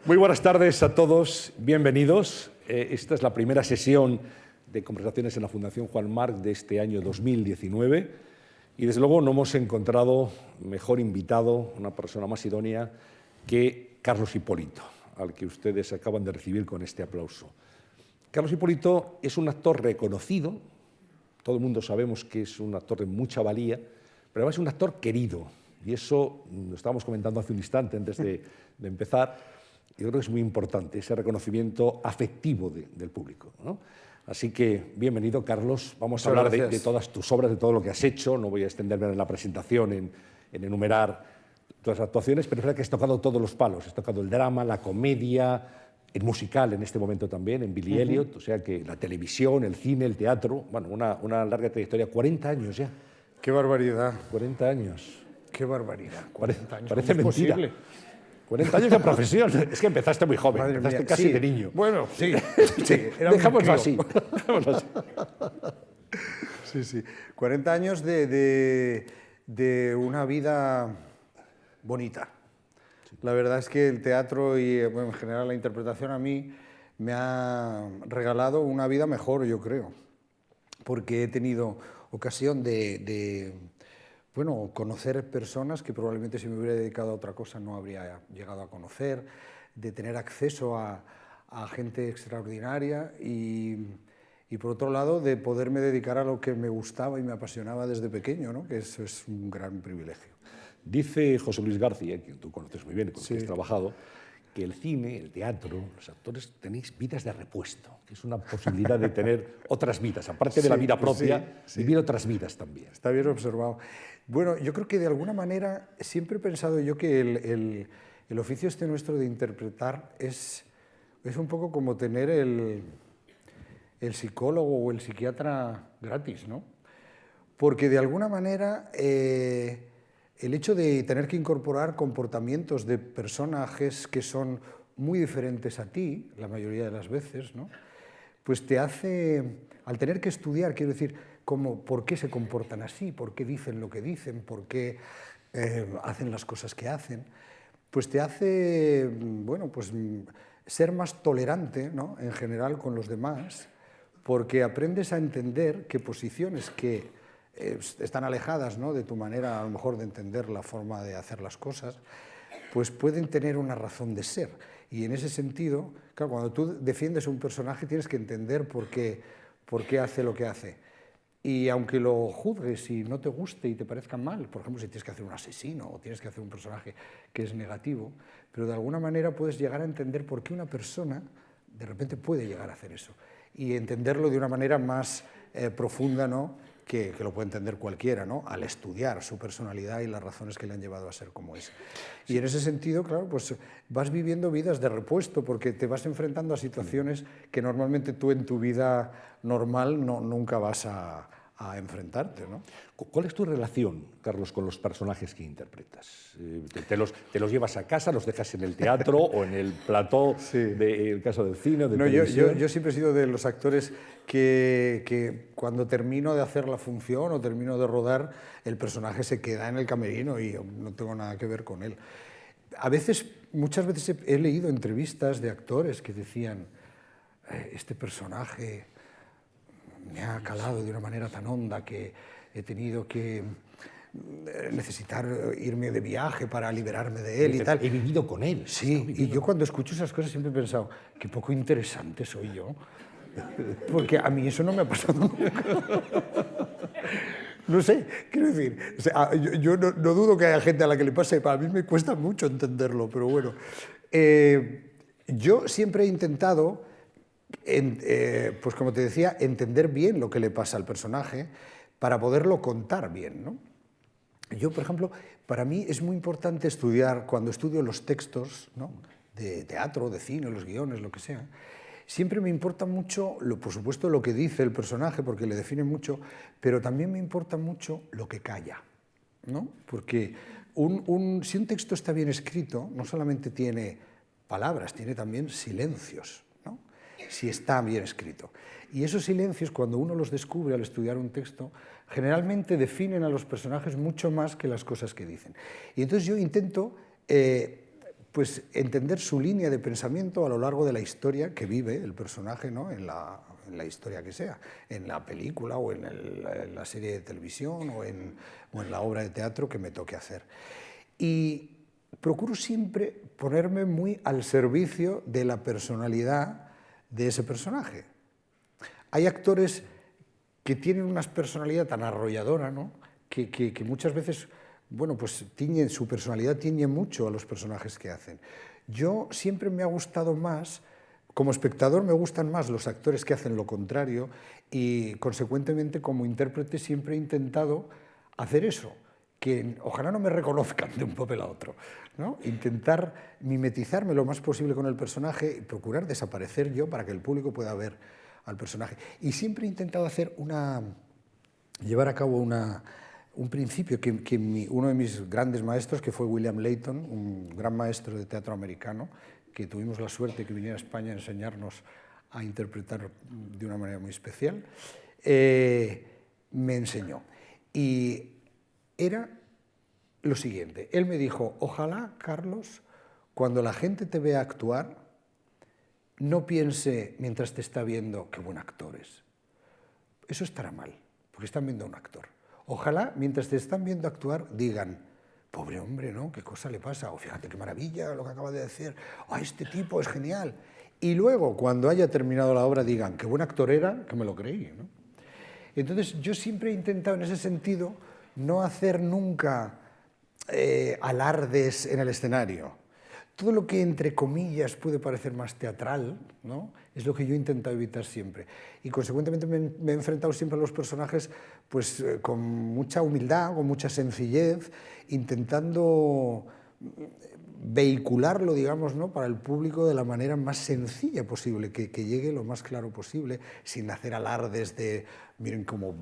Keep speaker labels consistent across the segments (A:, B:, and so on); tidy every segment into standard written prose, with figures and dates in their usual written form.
A: Muy buenas tardes a todos, bienvenidos. Esta es la primera sesión de conversaciones en la Fundación Juan March de este año 2019 y desde luego no hemos encontrado mejor invitado, una persona más idónea que Carlos Hipólito, al que ustedes acaban de recibir con este aplauso. Carlos Hipólito es un actor reconocido, todo el mundo sabemos que es un actor de mucha valía, pero además es un actor querido, y eso lo estábamos comentando hace un instante antes de empezar. Yo creo que es muy importante ese reconocimiento afectivo del público, ¿no? Así que, bienvenido, Carlos. Vamos a hablar de todas tus obras, de todo lo que has hecho. No voy a extenderme en la presentación en enumerar todas las actuaciones, pero es verdad que has tocado todos los palos. Has tocado el drama, la comedia, el musical en este momento también, en Billy Elliot, o sea que la televisión, el cine, el teatro, bueno, una larga trayectoria, 40 años ya.
B: ¡Qué barbaridad!
A: 40 años.
B: ¡Qué barbaridad! 40 años.
A: Parece mentira. Posible? 40 años de profesión. Es que empezaste muy joven,
B: Madre
A: empezaste
B: mía,
A: casi
B: sí.
A: de niño.
B: Bueno, sí. Era
A: Dejámoslo así. Dejámoslo así.
B: Sí, sí. 40 años de una vida bonita. La verdad es que el teatro y bueno, en general la interpretación a mí me ha regalado una vida mejor, yo creo. Porque he tenido ocasión de bueno, conocer personas que probablemente si me hubiera dedicado a otra cosa no habría llegado a conocer, de tener acceso a gente extraordinaria y por otro lado de poderme dedicar a lo que me gustaba y me apasionaba desde pequeño, ¿no? Que eso es un gran privilegio.
A: Dice José Luis García, que tú conoces muy bien, con el que has trabajado, que el cine, el teatro, los actores tenéis vidas de repuesto, que es una posibilidad de tener otras vidas, aparte de la vida propia, vivir otras vidas también.
B: Está bien observado. Bueno, yo creo que de alguna manera siempre he pensado yo que el oficio este nuestro de interpretar es un poco como tener el psicólogo o el psiquiatra gratis, ¿no? Porque de alguna manera el hecho de tener que incorporar comportamientos de personajes que son muy diferentes a ti, la mayoría de las veces, ¿no? Pues te hace, al tener que estudiar, quiero decir, por qué se comportan así, por qué dicen lo que dicen, por qué hacen las cosas que hacen, pues te hace, bueno, pues ser más tolerante, ¿no? En general con los demás, porque aprendes a entender que posiciones que están alejadas, ¿no? De tu manera a lo mejor de entender la forma de hacer las cosas, pues pueden tener una razón de ser. Y en ese sentido, claro, cuando tú defiendes a un personaje tienes que entender por qué hace lo que hace. Y aunque lo juzgues y no te guste y te parezca mal, por ejemplo, si tienes que hacer un asesino o tienes que hacer un personaje que es negativo, pero de alguna manera puedes llegar a entender por qué una persona de repente puede llegar a hacer eso. Y entenderlo de una manera más profunda, ¿no? Que lo puede entender cualquiera, ¿no? Al estudiar su personalidad y las razones que le han llevado a ser como es. Y en ese sentido, claro, pues vas viviendo vidas de repuesto porque te vas enfrentando a situaciones que normalmente tú en tu vida normal nunca vas a enfrentarte, ¿no?
A: ¿Cuál es tu relación, Carlos, con los personajes que interpretas? ¿Te los llevas a casa, los dejas en el teatro o en el plató, del caso del cine o de televisión?
B: Yo siempre he sido de los actores que cuando termino de hacer la función o termino de rodar, el personaje se queda en el camerino y yo no tengo nada que ver con él. Muchas veces he leído entrevistas de actores que decían, este personaje me ha calado de una manera tan honda que he tenido que necesitar irme de viaje para liberarme de él y tal.
A: He vivido con él.
B: Sí, y yo cuando escucho esas cosas siempre he pensado, qué poco interesante soy yo, porque a mí eso no me ha pasado nunca. No sé, quiero decir, o sea, yo no dudo que haya gente a la que le pase, para mí me cuesta mucho entenderlo, pero bueno. Yo siempre he intentado, pues como te decía, entender bien lo que le pasa al personaje para poderlo contar bien, ¿no? Yo, por ejemplo, para mí es muy importante estudiar, cuando estudio los textos, ¿no? De teatro, de cine, los guiones, lo que sea, siempre me importa mucho, por supuesto, lo que dice el personaje, porque le define mucho, pero también me importa mucho lo que calla, ¿no? Porque si un texto está bien escrito, no solamente tiene palabras, tiene también silencios, ¿no? Si está bien escrito. Y esos silencios, cuando uno los descubre al estudiar un texto, generalmente definen a los personajes mucho más que las cosas que dicen. Y entonces yo intento pues entender su línea de pensamiento a lo largo de la historia que vive el personaje, ¿no? en la historia que sea, en la película o en la serie de televisión o en la obra de teatro que me toque hacer. Y procuro siempre ponerme muy al servicio de la personalidad de ese personaje. Hay actores que tienen una personalidad tan arrolladora, ¿no? que muchas veces, bueno, pues su personalidad tiñe mucho a los personajes que hacen. Yo siempre me ha gustado más, como espectador me gustan más los actores que hacen lo contrario y, consecuentemente, como intérprete siempre he intentado hacer eso, que ojalá no me reconozcan de un papel a otro, ¿no? Intentar mimetizarme lo más posible con el personaje y procurar desaparecer yo para que el público pueda ver al personaje. Y siempre he intentado llevar a cabo un principio que uno de mis grandes maestros, que fue William Layton, un gran maestro de teatro americano, que tuvimos la suerte que viniera a España a enseñarnos a interpretar de una manera muy especial, me enseñó. Y era lo siguiente, él me dijo: ojalá, Carlos, cuando la gente te vea actuar, no piense mientras te está viendo qué buen actor es. Eso estará mal, porque están viendo a un actor. Ojalá, mientras te están viendo actuar, digan: pobre hombre, ¿no? ¿Qué cosa le pasa? O fíjate qué maravilla lo que acaba de decir. ¡Ah, este tipo es genial! Y luego, cuando haya terminado la obra, digan: qué buen actor era, que me lo creí, ¿no? Entonces, yo siempre he intentado, en ese sentido, no hacer nunca alardes en el escenario. Todo lo que, entre comillas, puede parecer más teatral, ¿no? Es lo que yo he intentado evitar siempre. Y, consecuentemente, me he enfrentado siempre a los personajes pues, con mucha humildad, con mucha sencillez, intentando vehicularlo, digamos, ¿no? Para el público de la manera más sencilla posible, que llegue lo más claro posible, sin hacer alardes de miren cómo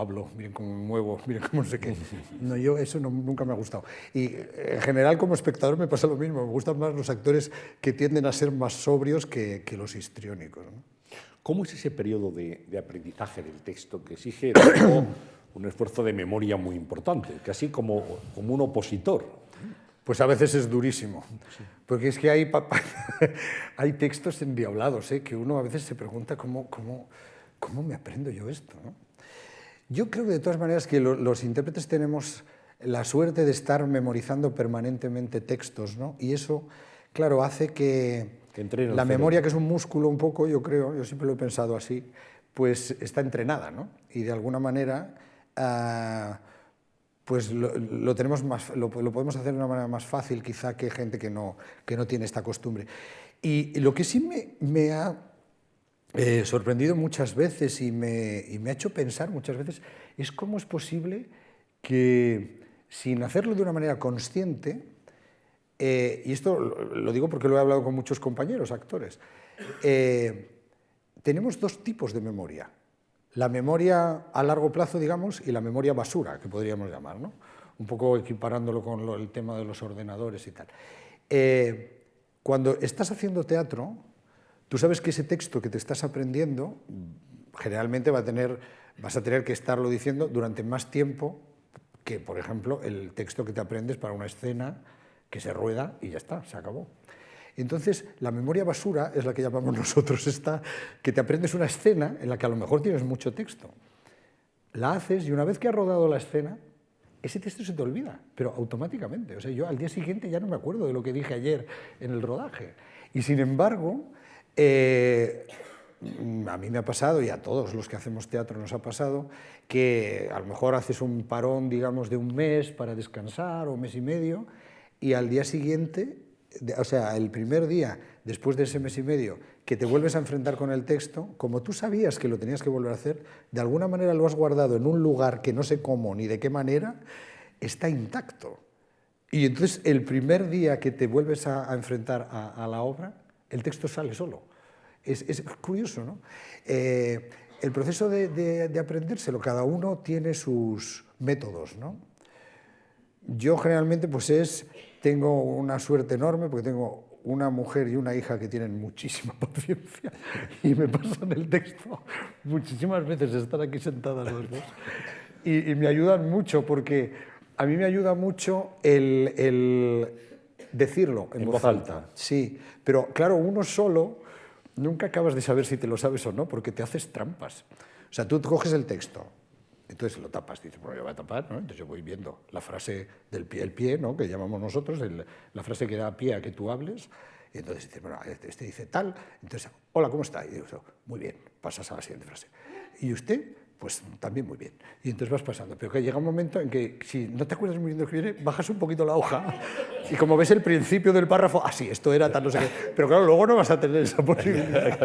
B: hablo, miren cómo me muevo, miren cómo no sé qué. No, eso nunca me ha gustado. Y en general, como espectador, me pasa lo mismo. Me gustan más los actores que tienden a ser más sobrios que los histriónicos, ¿no?
A: ¿Cómo es ese periodo de aprendizaje del texto que exige desde luego, un esfuerzo de memoria muy importante, casi como un opositor?
B: Pues a veces es durísimo, porque es que hay textos endiablados, que uno a veces se pregunta cómo me aprendo yo esto, ¿no? Yo creo que de todas maneras que los intérpretes tenemos la suerte de estar memorizando permanentemente textos, ¿no? Y eso, claro, hace que la memoria, que es un músculo un poco, yo creo, yo siempre lo he pensado así, pues está entrenada, ¿no? Y de alguna manera pues lo podemos hacer de una manera más fácil quizá que gente que no tiene esta costumbre. Y lo que sí me ha sorprendido muchas veces y me ha hecho pensar muchas veces es cómo es posible que, sin hacerlo de una manera consciente, y esto lo digo porque lo he hablado con muchos compañeros actores, tenemos dos tipos de memoria. La memoria a largo plazo, digamos, y la memoria basura, que podríamos llamar, ¿no? Un poco equiparándolo con el tema de los ordenadores y tal. Cuando estás haciendo teatro, tú sabes que ese texto que te estás aprendiendo, generalmente vas a tener que estarlo diciendo durante más tiempo que, por ejemplo, el texto que te aprendes para una escena que se rueda y ya está, se acabó. Entonces, la memoria basura es la que llamamos nosotros esta, que te aprendes una escena en la que a lo mejor tienes mucho texto. La haces y una vez que has rodado la escena, ese texto se te olvida, pero automáticamente. O sea, yo al día siguiente ya no me acuerdo de lo que dije ayer en el rodaje. Y sin embargo, a mí me ha pasado, y a todos los que hacemos teatro nos ha pasado, que a lo mejor haces un parón, digamos, de un mes para descansar o un mes y medio, y al día siguiente, o sea, el primer día, después de ese mes y medio, que te vuelves a enfrentar con el texto, como tú sabías que lo tenías que volver a hacer, de alguna manera lo has guardado en un lugar que no sé cómo ni de qué manera, está intacto. Y entonces el primer día que te vuelves a enfrentar a la obra, el texto sale solo. Es curioso, ¿no? El proceso de aprendérselo, cada uno tiene sus métodos, ¿no? Yo generalmente tengo una suerte enorme porque tengo una mujer y una hija que tienen muchísima paciencia y me pasan el texto muchísimas veces, están aquí sentadas los dos, y me ayudan mucho porque a mí me ayuda mucho el decirlo en voz alta. Sí, pero claro, uno solo nunca acabas de saber si te lo sabes o no, porque te haces trampas. O sea, tú coges el texto, entonces lo tapas, dices, bueno, yo voy a tapar, ¿no? Entonces yo voy viendo la frase del pie, el pie, ¿no? Que llamamos nosotros, la frase que da pie a que tú hables, y entonces dices, bueno, este dice tal, entonces, hola, ¿cómo está? Y digo, muy bien, pasas a la siguiente frase. ¿Y usted? Pues también muy bien. Y entonces vas pasando. Pero que llega un momento en que, si no te acuerdas muy bien de lo que viene, bajas un poquito la hoja y como ves el principio del párrafo, sí, esto era tal, no sé qué. Pero claro, luego no vas a tener esa posibilidad.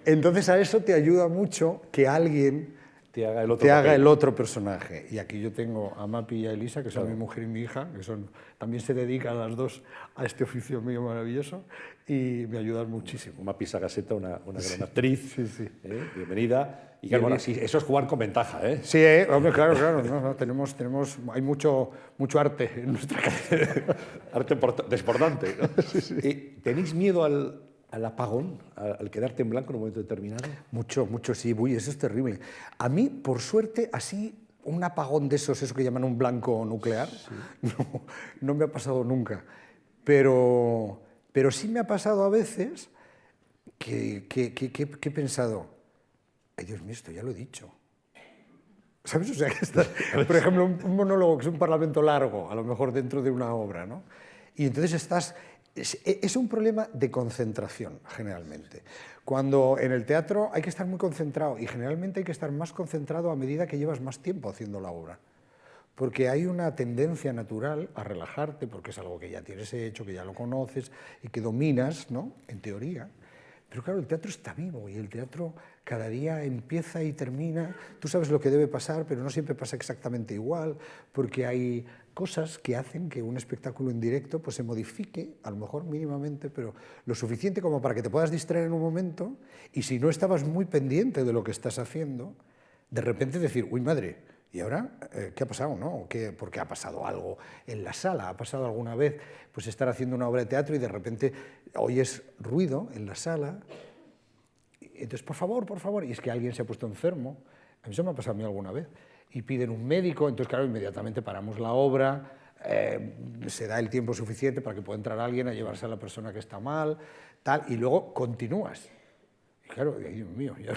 B: Entonces a eso te ayuda mucho que alguien te haga el otro personaje. Y aquí yo tengo a Mapi y a Elisa, que son mi mujer y mi hija, que también se dedican las dos a este oficio mío maravilloso y me ayudan muchísimo.
A: Mapi Sagaseta, una gran actriz,
B: sí.
A: Bienvenida. Y claro, bueno, sí, eso es jugar con ventaja, ¿eh?
B: Sí, hombre, claro, no, hay mucho arte en nuestra casa.
A: Arte desbordante, ¿no? Sí. ¿Tenéis miedo al apagón, al quedarte en blanco en un momento determinado?
B: Mucho, sí. Uy, eso es terrible. A mí, por suerte, así, un apagón de eso que llaman un blanco nuclear, sí. no me ha pasado nunca. Pero sí me ha pasado a veces que he pensado, ay, Dios mío, esto ya lo he dicho. ¿Sabes? O sea, por ejemplo, un monólogo que es un parlamento largo, a lo mejor dentro de una obra, ¿no? Y entonces es un problema de concentración, generalmente. Cuando en el teatro hay que estar muy concentrado, y generalmente hay que estar más concentrado a medida que llevas más tiempo haciendo la obra. Porque hay una tendencia natural a relajarte, porque es algo que ya tienes hecho, que ya lo conoces y que dominas, ¿no? En teoría. Pero claro, el teatro está vivo y el teatro cada día empieza y termina. Tú sabes lo que debe pasar, pero no siempre pasa exactamente igual, porque hay cosas que hacen que un espectáculo en directo pues, se modifique, a lo mejor mínimamente, pero lo suficiente como para que te puedas distraer en un momento y si no estabas muy pendiente de lo que estás haciendo, de repente decir, uy, madre, ¿y ahora qué ha pasado? ¿No? ¿Por qué ha pasado algo en la sala? ¿Ha pasado alguna vez pues, estar haciendo una obra de teatro y de repente oyes ruido en la sala? Entonces, por favor, y es que alguien se ha puesto enfermo. A mí eso me ha pasado a mí alguna vez. Y piden un médico, entonces, claro, inmediatamente paramos la obra, se da el tiempo suficiente para que pueda entrar alguien a llevarse a la persona que está mal, tal, y luego continúas. Y claro, Dios mío, ya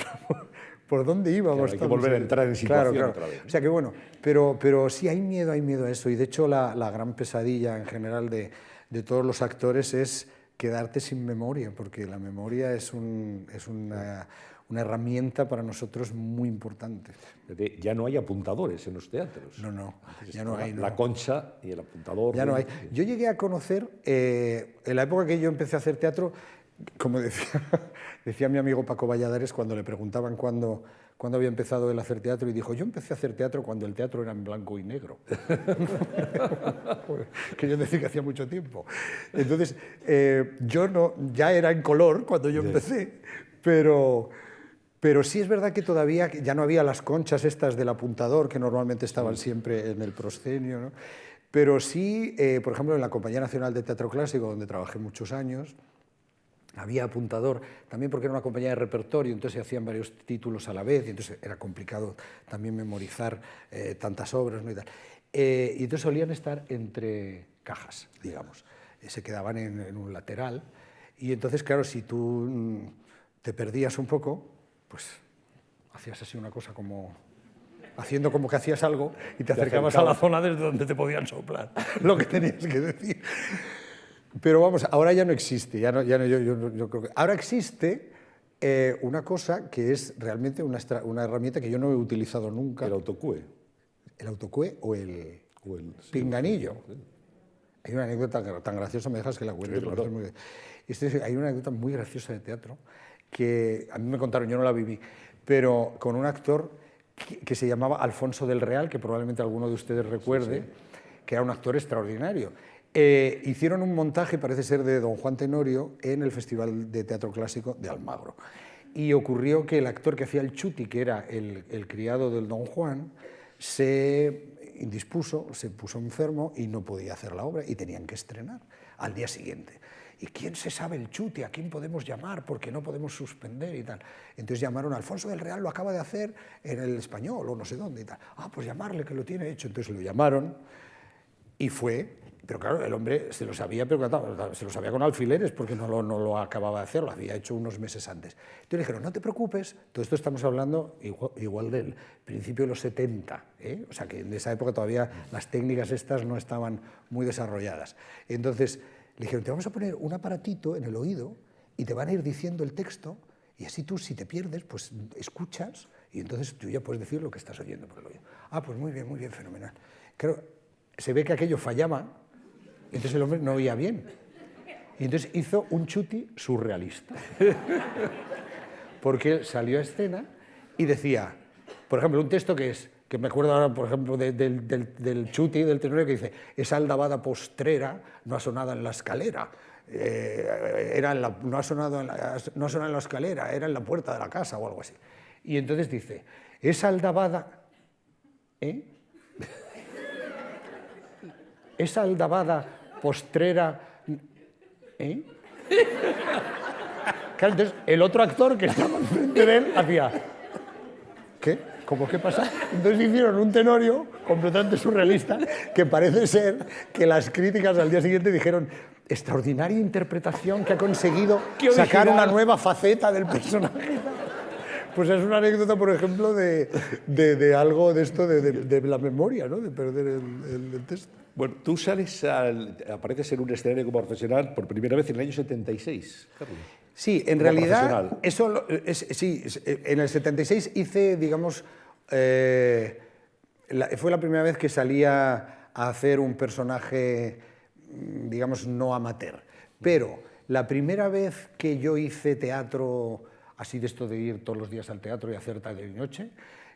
B: ¿por dónde íbamos?
A: Claro, hay que volver a entrar en situación otra vez.
B: O sea que bueno, pero sí hay miedo a eso. Y de hecho la gran pesadilla en general de todos los actores es quedarte sin memoria, porque la memoria es una herramienta para nosotros muy importante.
A: Ya no hay apuntadores en los teatros.
B: No, ya no hay.
A: La concha y el apuntador.
B: Ya no hay. Yo llegué a conocer, en la época que yo empecé a hacer teatro, como decía mi amigo Paco Valladares cuando le preguntaban cuándo había empezado él a hacer teatro, y dijo, yo empecé a hacer teatro cuando el teatro era en blanco y negro. Que yo decía que hacía mucho tiempo. Entonces, ya era en color cuando yo empecé, pero sí es verdad que todavía ya no había las conchas estas del apuntador que normalmente estaban siempre en el proscenio, ¿no? Pero sí, por ejemplo, en la Compañía Nacional de Teatro Clásico, donde trabajé muchos años, había apuntador, también porque era una compañía de repertorio, entonces se hacían varios títulos a la vez, y entonces era complicado también memorizar tantas obras, ¿no? Y tal. Y entonces solían estar entre cajas, digamos. Se quedaban en un lateral, y entonces, claro, si tú te perdías un poco, pues hacías así una cosa como haciendo como que hacías algo y te acercabas a la zona desde donde te podían soplar lo que tenías que decir. Pero vamos, ahora ya no existe, yo creo que ahora existe una cosa que es realmente una herramienta que yo no he utilizado nunca.
A: El autocue.
B: ¿El autocue o el pinganillo? Sí. Hay una anécdota tan graciosa, me dejas que la cuente. Sí, claro. Hay una anécdota muy graciosa de teatro que a mí me contaron, yo no la viví, pero con un actor que se llamaba Alfonso del Real, que probablemente alguno de ustedes recuerde, sí. Que era un actor extraordinario. Hicieron un montaje, parece ser de Don Juan Tenorio, en el Festival de Teatro Clásico de Almagro. Y ocurrió que el actor que hacía el Chuti, que era el criado del Don Juan, se indispuso, se puso enfermo y no podía hacer la obra y tenían que estrenar al día siguiente. ¿Y quién se sabe el Chuti? ¿A quién podemos llamar? Porque no podemos suspender y tal. Entonces llamaron a Alfonso del Real, lo acaba de hacer en el Español o no sé dónde y tal. Pues llamarle, que lo tiene hecho. Entonces lo llamaron y fue. Pero claro, el hombre se lo sabía, pero claro, se lo sabía con alfileres porque no lo acababa de hacer, lo había hecho unos meses antes. Entonces le dijeron, no te preocupes, todo esto estamos hablando igual del principio de los 70, ¿eh? O sea que en esa época todavía las técnicas estas no estaban muy desarrolladas. Entonces le dijeron, te vamos a poner un aparatito en el oído y te van a ir diciendo el texto y así tú, si te pierdes, pues escuchas y entonces tú ya puedes decir lo que estás oyendo por el oído. Ah, pues muy bien, fenomenal. Claro, se ve que aquello fallaba. Entonces el hombre no oía bien. Y entonces hizo un chuti surrealista. Porque él salió a escena y decía, por ejemplo, un texto que me acuerdo ahora, por ejemplo, del chuti, del tenorio, que dice, esa aldabada postrera no ha sonado en la escalera. No ha sonado en la escalera, era en la puerta de la casa o algo así. Y entonces dice, esa aldabada... Esa aldabada postrera... Claro, entonces el otro actor que estaba enfrente de él hacía... ¿Qué? ¿Cómo qué pasa? Entonces hicieron un tenorio completamente surrealista que parece ser que las críticas al día siguiente dijeron extraordinaria interpretación que ha conseguido sacar una nueva faceta del personaje. Pues es una anécdota, por ejemplo, de algo de esto, de la memoria, ¿no? De perder el texto.
A: Bueno, tú apareces en un escenario como profesional por primera vez en el año 76, Carlos.
B: Sí, en realidad, sí, en el 76 hice, digamos, fue la primera vez que salía a hacer un personaje, digamos, no amateur. Pero la primera vez que yo hice teatro, así de esto de ir todos los días al teatro y hacer tarde y noche,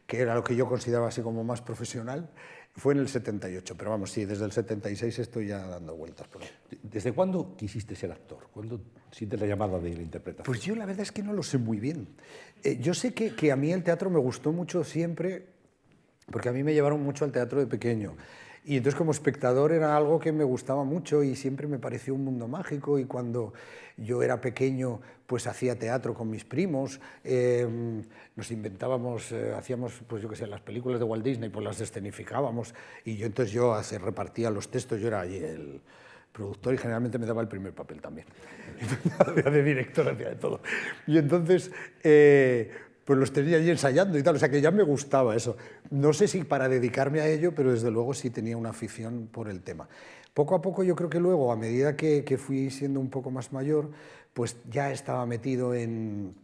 B: que era lo que yo consideraba así como más profesional, fue en el 78, pero vamos, sí, desde el 76 estoy ya dando vueltas por ahí.
A: ¿Desde cuándo quisiste ser actor? ¿Cuándo sientes la llamada de la interpretación?
B: Pues yo la verdad es que no lo sé muy bien. Yo sé que a mí el teatro me gustó mucho siempre, porque a mí me llevaron mucho al teatro de pequeño. Y entonces como espectador era algo que me gustaba mucho y siempre me pareció un mundo mágico, y cuando yo era pequeño pues hacía teatro con mis primos, nos inventábamos, hacíamos pues yo qué sé, las películas de Walt Disney, pues las escenificábamos y entonces yo repartía los textos, yo era allí el productor y generalmente me daba el primer papel también. Hacía de director, hacía de todo. Y entonces... pues los tenía allí ensayando y tal, o sea que ya me gustaba eso. No sé si para dedicarme a ello, pero desde luego sí tenía una afición por el tema. Poco a poco yo creo que luego, a medida que fui siendo un poco más mayor, pues ya estaba metido en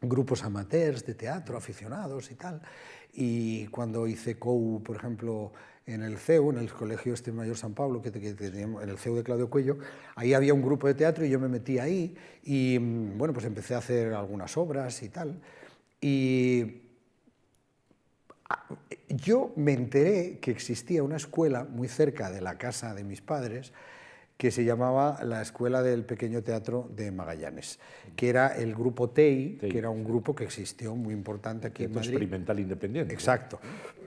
B: grupos amateurs de teatro, aficionados y tal. Y cuando hice COU, por ejemplo, en el CEU, en el Colegio Mayor San Pablo, que teníamos, en el CEU de Claudio Cuello, ahí había un grupo de teatro y yo me metí ahí y bueno, pues empecé a hacer algunas obras y tal. Y yo me enteré que existía una escuela muy cerca de la casa de mis padres que se llamaba la Escuela del Pequeño Teatro de Magallanes, que era el grupo TEI, que era un grupo que existió muy importante aquí en Madrid.
A: Experimental independiente.
B: Exacto,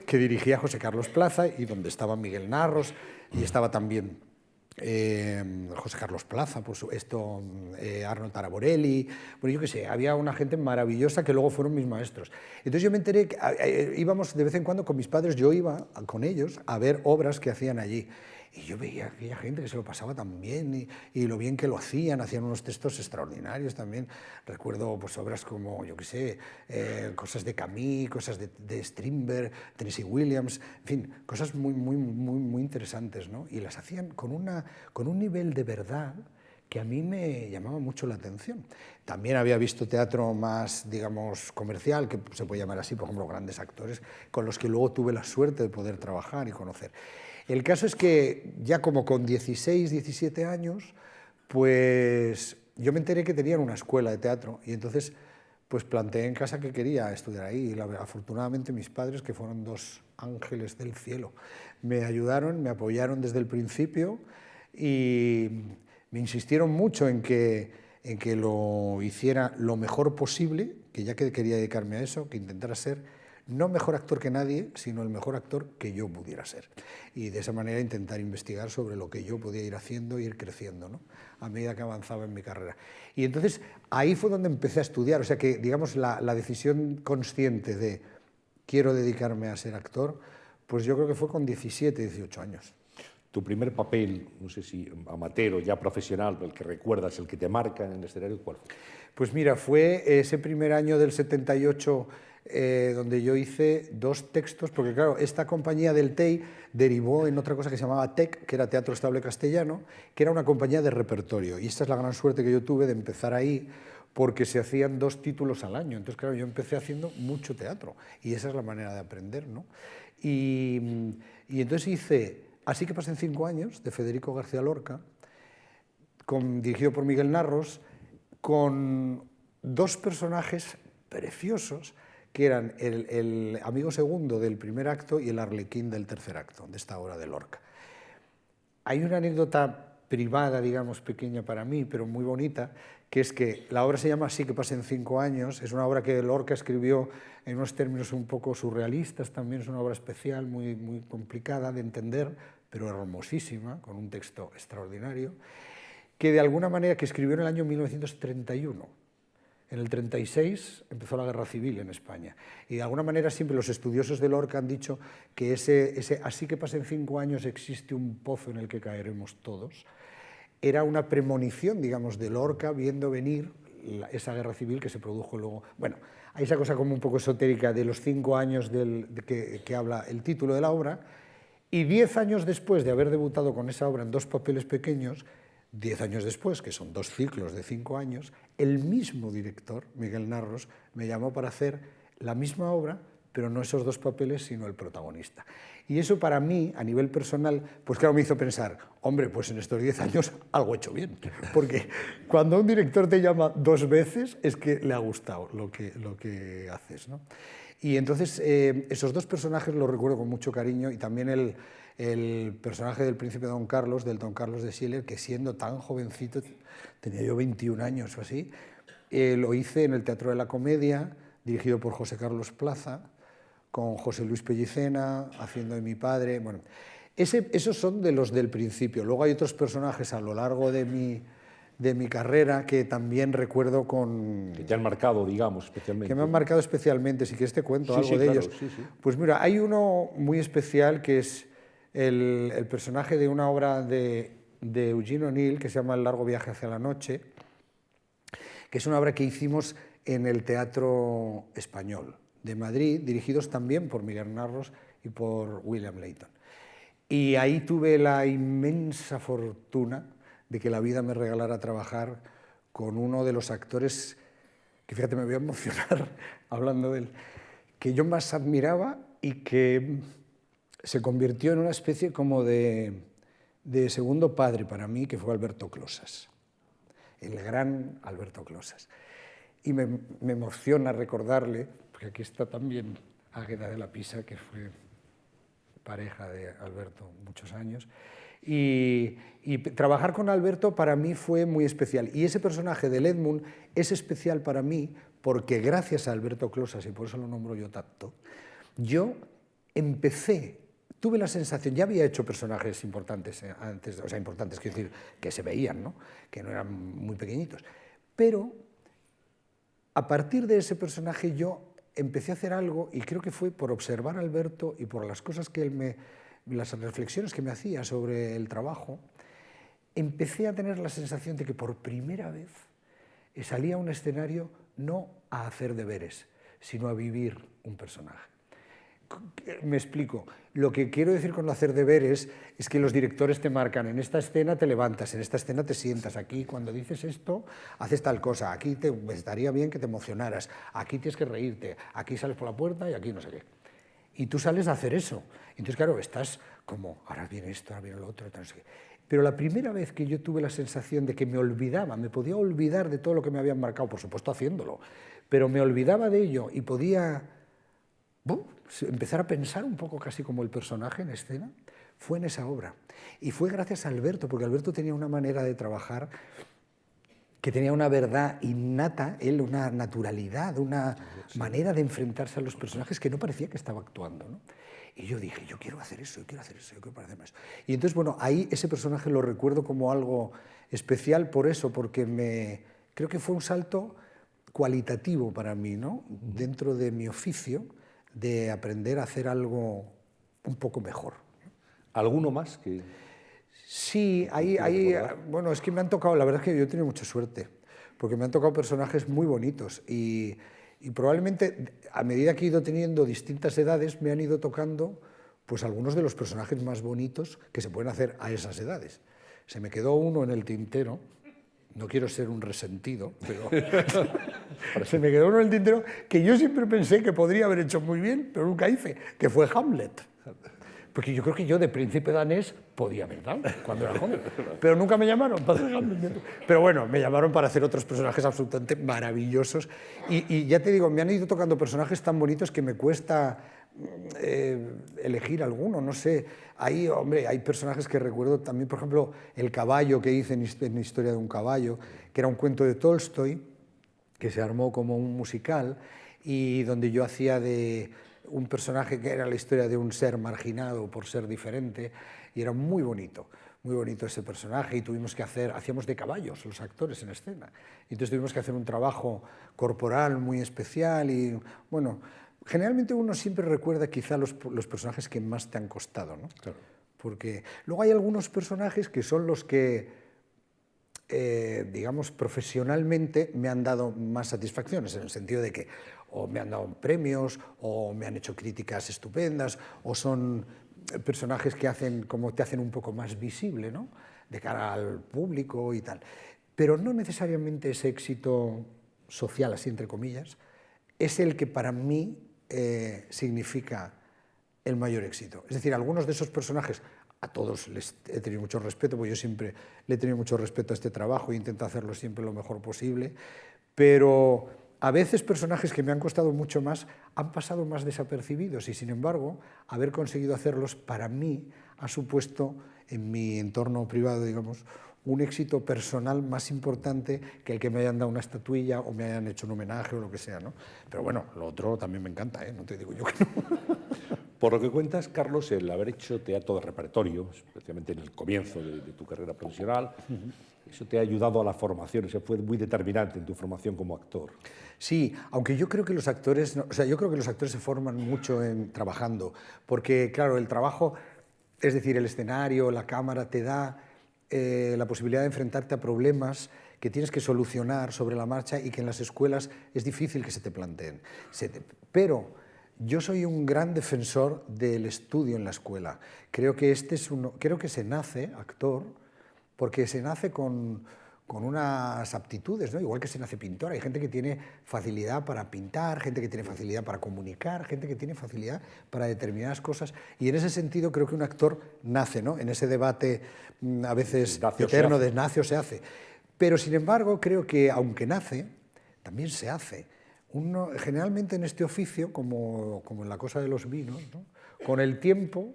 B: que dirigía José Carlos Plaza y donde estaba Miguel Narros y estaba también José Carlos Plaza, por supuesto, Arnold Taraborelli, bueno, yo qué sé, había una gente maravillosa que luego fueron mis maestros. Entonces yo me enteré que íbamos de vez en cuando con mis padres, yo iba con ellos a ver obras que hacían allí. Y yo veía a aquella gente que se lo pasaba tan bien y lo bien que lo hacían unos textos extraordinarios también. Recuerdo pues, obras como, yo qué sé, cosas de Camus, cosas de Strindberg, Tennessee Williams, en fin, cosas muy interesantes, ¿no? Y las hacían con un nivel de verdad que a mí me llamaba mucho la atención. También había visto teatro más, digamos, comercial, que se puede llamar así, por ejemplo, grandes actores, con los que luego tuve la suerte de poder trabajar y conocer. El caso es que ya como con 16, 17 años, pues yo me enteré que tenían una escuela de teatro y entonces pues planteé en casa que quería estudiar ahí. Y afortunadamente mis padres, que fueron dos ángeles del cielo, me ayudaron, me apoyaron desde el principio y me insistieron mucho en que lo hiciera lo mejor posible, que ya que quería dedicarme a eso, que intentara ser no mejor actor que nadie, sino el mejor actor que yo pudiera ser. Y de esa manera intentar investigar sobre lo que yo podía ir haciendo e ir creciendo, ¿no? A medida que avanzaba en mi carrera. Y entonces ahí fue donde empecé a estudiar, o sea que digamos la decisión consciente de quiero dedicarme a ser actor, pues yo creo que fue con 17, 18 años.
A: tu primer papel, no sé si amateur o ya profesional, el que recuerdas, el que te marca en el escenario, ¿cuál fue?
B: Pues mira, fue ese primer año del 78 donde yo hice 2 textos, porque claro, esta compañía del TEI derivó en otra cosa que se llamaba TEC, que era Teatro Estable Castellano, que era una compañía de repertorio. Y esta es la gran suerte que yo tuve de empezar ahí, porque se hacían 2 títulos al año. Entonces, claro, yo empecé haciendo mucho teatro, y esa es la manera de aprender, ¿no? Y entonces hice Así que pasen 5 años, de Federico García Lorca, dirigido por Miguel Narros, con 2 personajes preciosos, que eran el amigo segundo del primer acto y el arlequín del tercer acto, de esta obra de Lorca. Hay una anécdota privada, digamos, pequeña para mí, pero muy bonita, que es que la obra se llama Así que pasen 5 años, es una obra que Lorca escribió en unos términos un poco surrealistas, también es una obra especial, muy, muy complicada de entender, pero hermosísima, con un texto extraordinario, que de alguna manera que escribió en el año 1931. En el 36 empezó la Guerra Civil en España, y de alguna manera siempre los estudiosos de Lorca han dicho que ese Así que pasen 5 años existe un pozo en el que caeremos todos. Era una premonición, digamos, de Lorca viendo venir esa guerra civil que se produjo luego. Bueno, hay esa cosa como un poco esotérica de los 5 años que habla el título de la obra, y 10 años después de haber debutado con esa obra en 2 papeles pequeños, 10 años después, que son 2 ciclos de 5 años, el mismo director, Miguel Narros, me llamó para hacer la misma obra, pero no esos 2 papeles, sino el protagonista. Y eso para mí, a nivel personal, pues claro, me hizo pensar, hombre, pues en estos 10 años algo he hecho bien. Porque cuando un director te llama 2 veces, es que le ha gustado lo que haces, ¿no? Y entonces esos 2 personajes los recuerdo con mucho cariño, y también el personaje del príncipe Don Carlos, del Don Carlos de Schiller, que siendo tan jovencito, tenía yo 21 años o así, lo hice en el Teatro de la Comedia, dirigido por José Carlos Plaza, con José Luis Pellicena, haciendo de mi padre. Bueno, esos son de los del principio. Luego hay otros personajes a lo largo de mi carrera que también recuerdo con...
A: Que te han marcado, digamos, especialmente.
B: Que me han marcado especialmente, si quieres te cuento algo de
A: claro,
B: ellos.
A: Sí.
B: Pues mira, hay uno muy especial que es el personaje de una obra de Eugene O'Neill que se llama El largo viaje hacia la noche, que es una obra que hicimos en el Teatro Español de Madrid, dirigidos también por Miguel Narros y por William Layton. Y ahí tuve la inmensa fortuna de que la vida me regalara trabajar con uno de los actores, que fíjate, me voy a emocionar hablando de él, que yo más admiraba y que se convirtió en una especie como de segundo padre para mí, que fue Alberto Closas, el gran Alberto Closas. Y me emociona recordarle, porque aquí está también Águeda de la Pisa, que fue pareja de Alberto muchos años, y trabajar con Alberto para mí fue muy especial. Y ese personaje del Edmund es especial para mí porque gracias a Alberto Closas, y por eso lo nombro yo tanto, yo tuve la sensación, ya había hecho personajes importantes antes, o sea, importantes, quiero decir, que se veían, ¿no? Que no eran muy pequeñitos, pero a partir de ese personaje yo empecé a hacer algo, y creo que fue por observar a Alberto y por las cosas que él las reflexiones que me hacía sobre el trabajo, empecé a tener la sensación de que por primera vez salía a un escenario no a hacer deberes, sino a vivir un personaje. Me explico. Lo que quiero decir con hacer deberes es que los directores te marcan, en esta escena te levantas, en esta escena te sientas, aquí cuando dices esto haces tal cosa, aquí te estaría bien que te emocionaras, aquí tienes que reírte, aquí sales por la puerta y aquí no sé qué. Y tú sales a hacer eso. Entonces, claro, estás como, ahora viene esto, ahora viene lo otro, no sé qué. Pero la primera vez que yo tuve la sensación de que me olvidaba, me podía olvidar de todo lo que me habían marcado, por supuesto haciéndolo, pero me olvidaba de ello y podía empezar a pensar un poco casi como el personaje en escena, fue en esa obra. Y fue gracias a Alberto, porque Alberto tenía una manera de trabajar que tenía una verdad innata, él una naturalidad, una manera de enfrentarse a los personajes que no parecía que estaba actuando, ¿no? Y yo dije, yo quiero hacer eso, yo quiero hacer eso, yo quiero hacer eso. Y entonces, bueno, ahí ese personaje lo recuerdo como algo especial por eso, porque creo que fue un salto cualitativo para mí, ¿no? Dentro de mi oficio, de aprender a hacer algo un poco mejor.
A: ¿Alguno más que...?
B: Sí,
A: recordar?
B: bueno, es que me han tocado, la verdad es que yo he tenido mucha suerte, porque me han tocado personajes muy bonitos y probablemente a medida que he ido teniendo distintas edades me han ido tocando pues algunos de los personajes más bonitos que se pueden hacer a esas edades. Se me quedó uno en el tintero, no quiero ser un resentido, pero se me quedó uno en el tintero que yo siempre pensé que podría haber hecho muy bien, pero nunca hice, que fue Hamlet. Porque yo creo que yo de príncipe danés podía haber dado cuando era joven, pero nunca me llamaron para hacer Hamlet. Pero bueno, me llamaron para hacer otros personajes absolutamente maravillosos y ya te digo, me han ido tocando personajes tan bonitos que me cuesta elegir alguno, no sé. Hombre, hay personajes que recuerdo también, por ejemplo, El caballo que hice en Historia de un caballo, que era un cuento de Tolstoy, que se armó como un musical y donde yo hacía de un personaje que era la historia de un ser marginado por ser diferente y era muy bonito ese personaje y hacíamos de caballos los actores en escena. Y entonces tuvimos que hacer un trabajo corporal muy especial y bueno, generalmente uno siempre recuerda quizá los personajes que más te han costado, ¿no?
A: Claro.
B: Porque luego hay algunos personajes que son los que digamos, profesionalmente me han dado más satisfacciones, en el sentido de que o me han dado premios, o me han hecho críticas estupendas, o son personajes que te hacen un poco más visible, ¿no? De cara al público y tal. Pero no necesariamente ese éxito social, así entre comillas, es el que para mí significa el mayor éxito. Es decir, algunos de esos personajes, a todos les he tenido mucho respeto, porque yo siempre le he tenido mucho respeto a este trabajo e intento hacerlo siempre lo mejor posible, pero a veces personajes que me han costado mucho más han pasado más desapercibidos y, sin embargo, haber conseguido hacerlos para mí ha supuesto, en mi entorno privado, digamos, un éxito personal más importante que el que me hayan dado una estatuilla o me hayan hecho un homenaje o lo que sea, ¿no? Pero bueno, lo otro también me encanta, ¿eh? No te digo yo que no.
A: Por lo que cuentas, Carlos, el haber hecho teatro de repertorio, especialmente en el comienzo de tu carrera profesional, eso te ha ayudado a la formación, eso fue muy determinante en tu formación como actor.
B: Sí, aunque yo creo que los actores, yo creo que los actores se forman mucho trabajando, porque claro, el trabajo, es decir, el escenario, la cámara te da la posibilidad de enfrentarte a problemas que tienes que solucionar sobre la marcha y que en las escuelas es difícil que se te planteen. Pero yo soy un gran defensor del estudio en la escuela. Creo que creo que se nace actor porque se nace con unas aptitudes, ¿no? Igual que se nace pintor. Hay gente que tiene facilidad para pintar, gente que tiene facilidad para comunicar, gente que tiene facilidad para determinadas cosas. Y en ese sentido creo que un actor nace, ¿no? En ese debate a veces eterno de nace o se hace. Pero sin embargo creo que aunque nace, también se hace. Generalmente en este oficio, como en la cosa de los vinos, ¿no? Con el tiempo,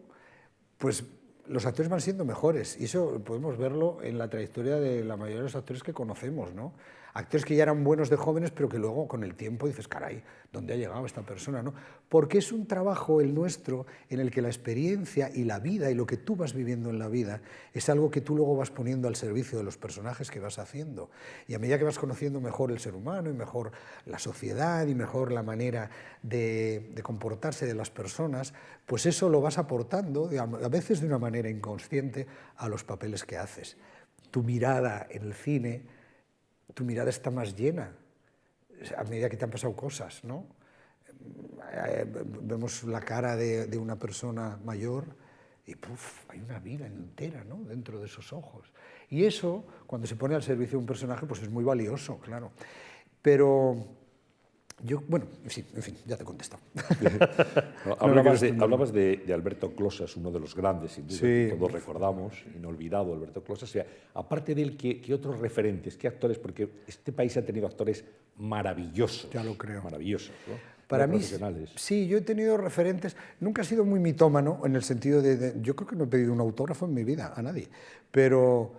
B: pues los actores van siendo mejores y eso podemos verlo en la trayectoria de la mayoría de los actores que conocemos, ¿no? Actores que ya eran buenos de jóvenes, pero que luego con el tiempo dices, caray, ¿dónde ha llegado esta persona, no? Porque es un trabajo el nuestro en el que la experiencia y la vida y lo que tú vas viviendo en la vida es algo que tú luego vas poniendo al servicio de los personajes que vas haciendo. Y a medida que vas conociendo mejor el ser humano y mejor la sociedad y mejor la manera de comportarse de las personas, pues eso lo vas aportando, a veces de una manera inconsciente, a los papeles que haces. Tu mirada en el cine, tu mirada está más llena a medida que te han pasado cosas, ¿no? Vemos la cara de una persona mayor y hay una vida entera, ¿no? Dentro de esos ojos. Y eso, cuando se pone al servicio de un personaje, pues es muy valioso, claro. Pero bueno, sí, en fin, ya te he contestado.
A: No, hablabas de Alberto Closas, uno de los grandes, sin duda,
B: sí,
A: que todos recordamos, inolvidado Alberto Closas. O sea, aparte de él, ¿qué otros referentes, qué actores? Porque este país ha tenido actores maravillosos.
B: Ya lo creo.
A: Maravillosos, ¿no?
B: Para mí, sí, yo he tenido referentes, nunca he sido muy mitómano en el sentido yo creo que no he pedido un autógrafo en mi vida a nadie, pero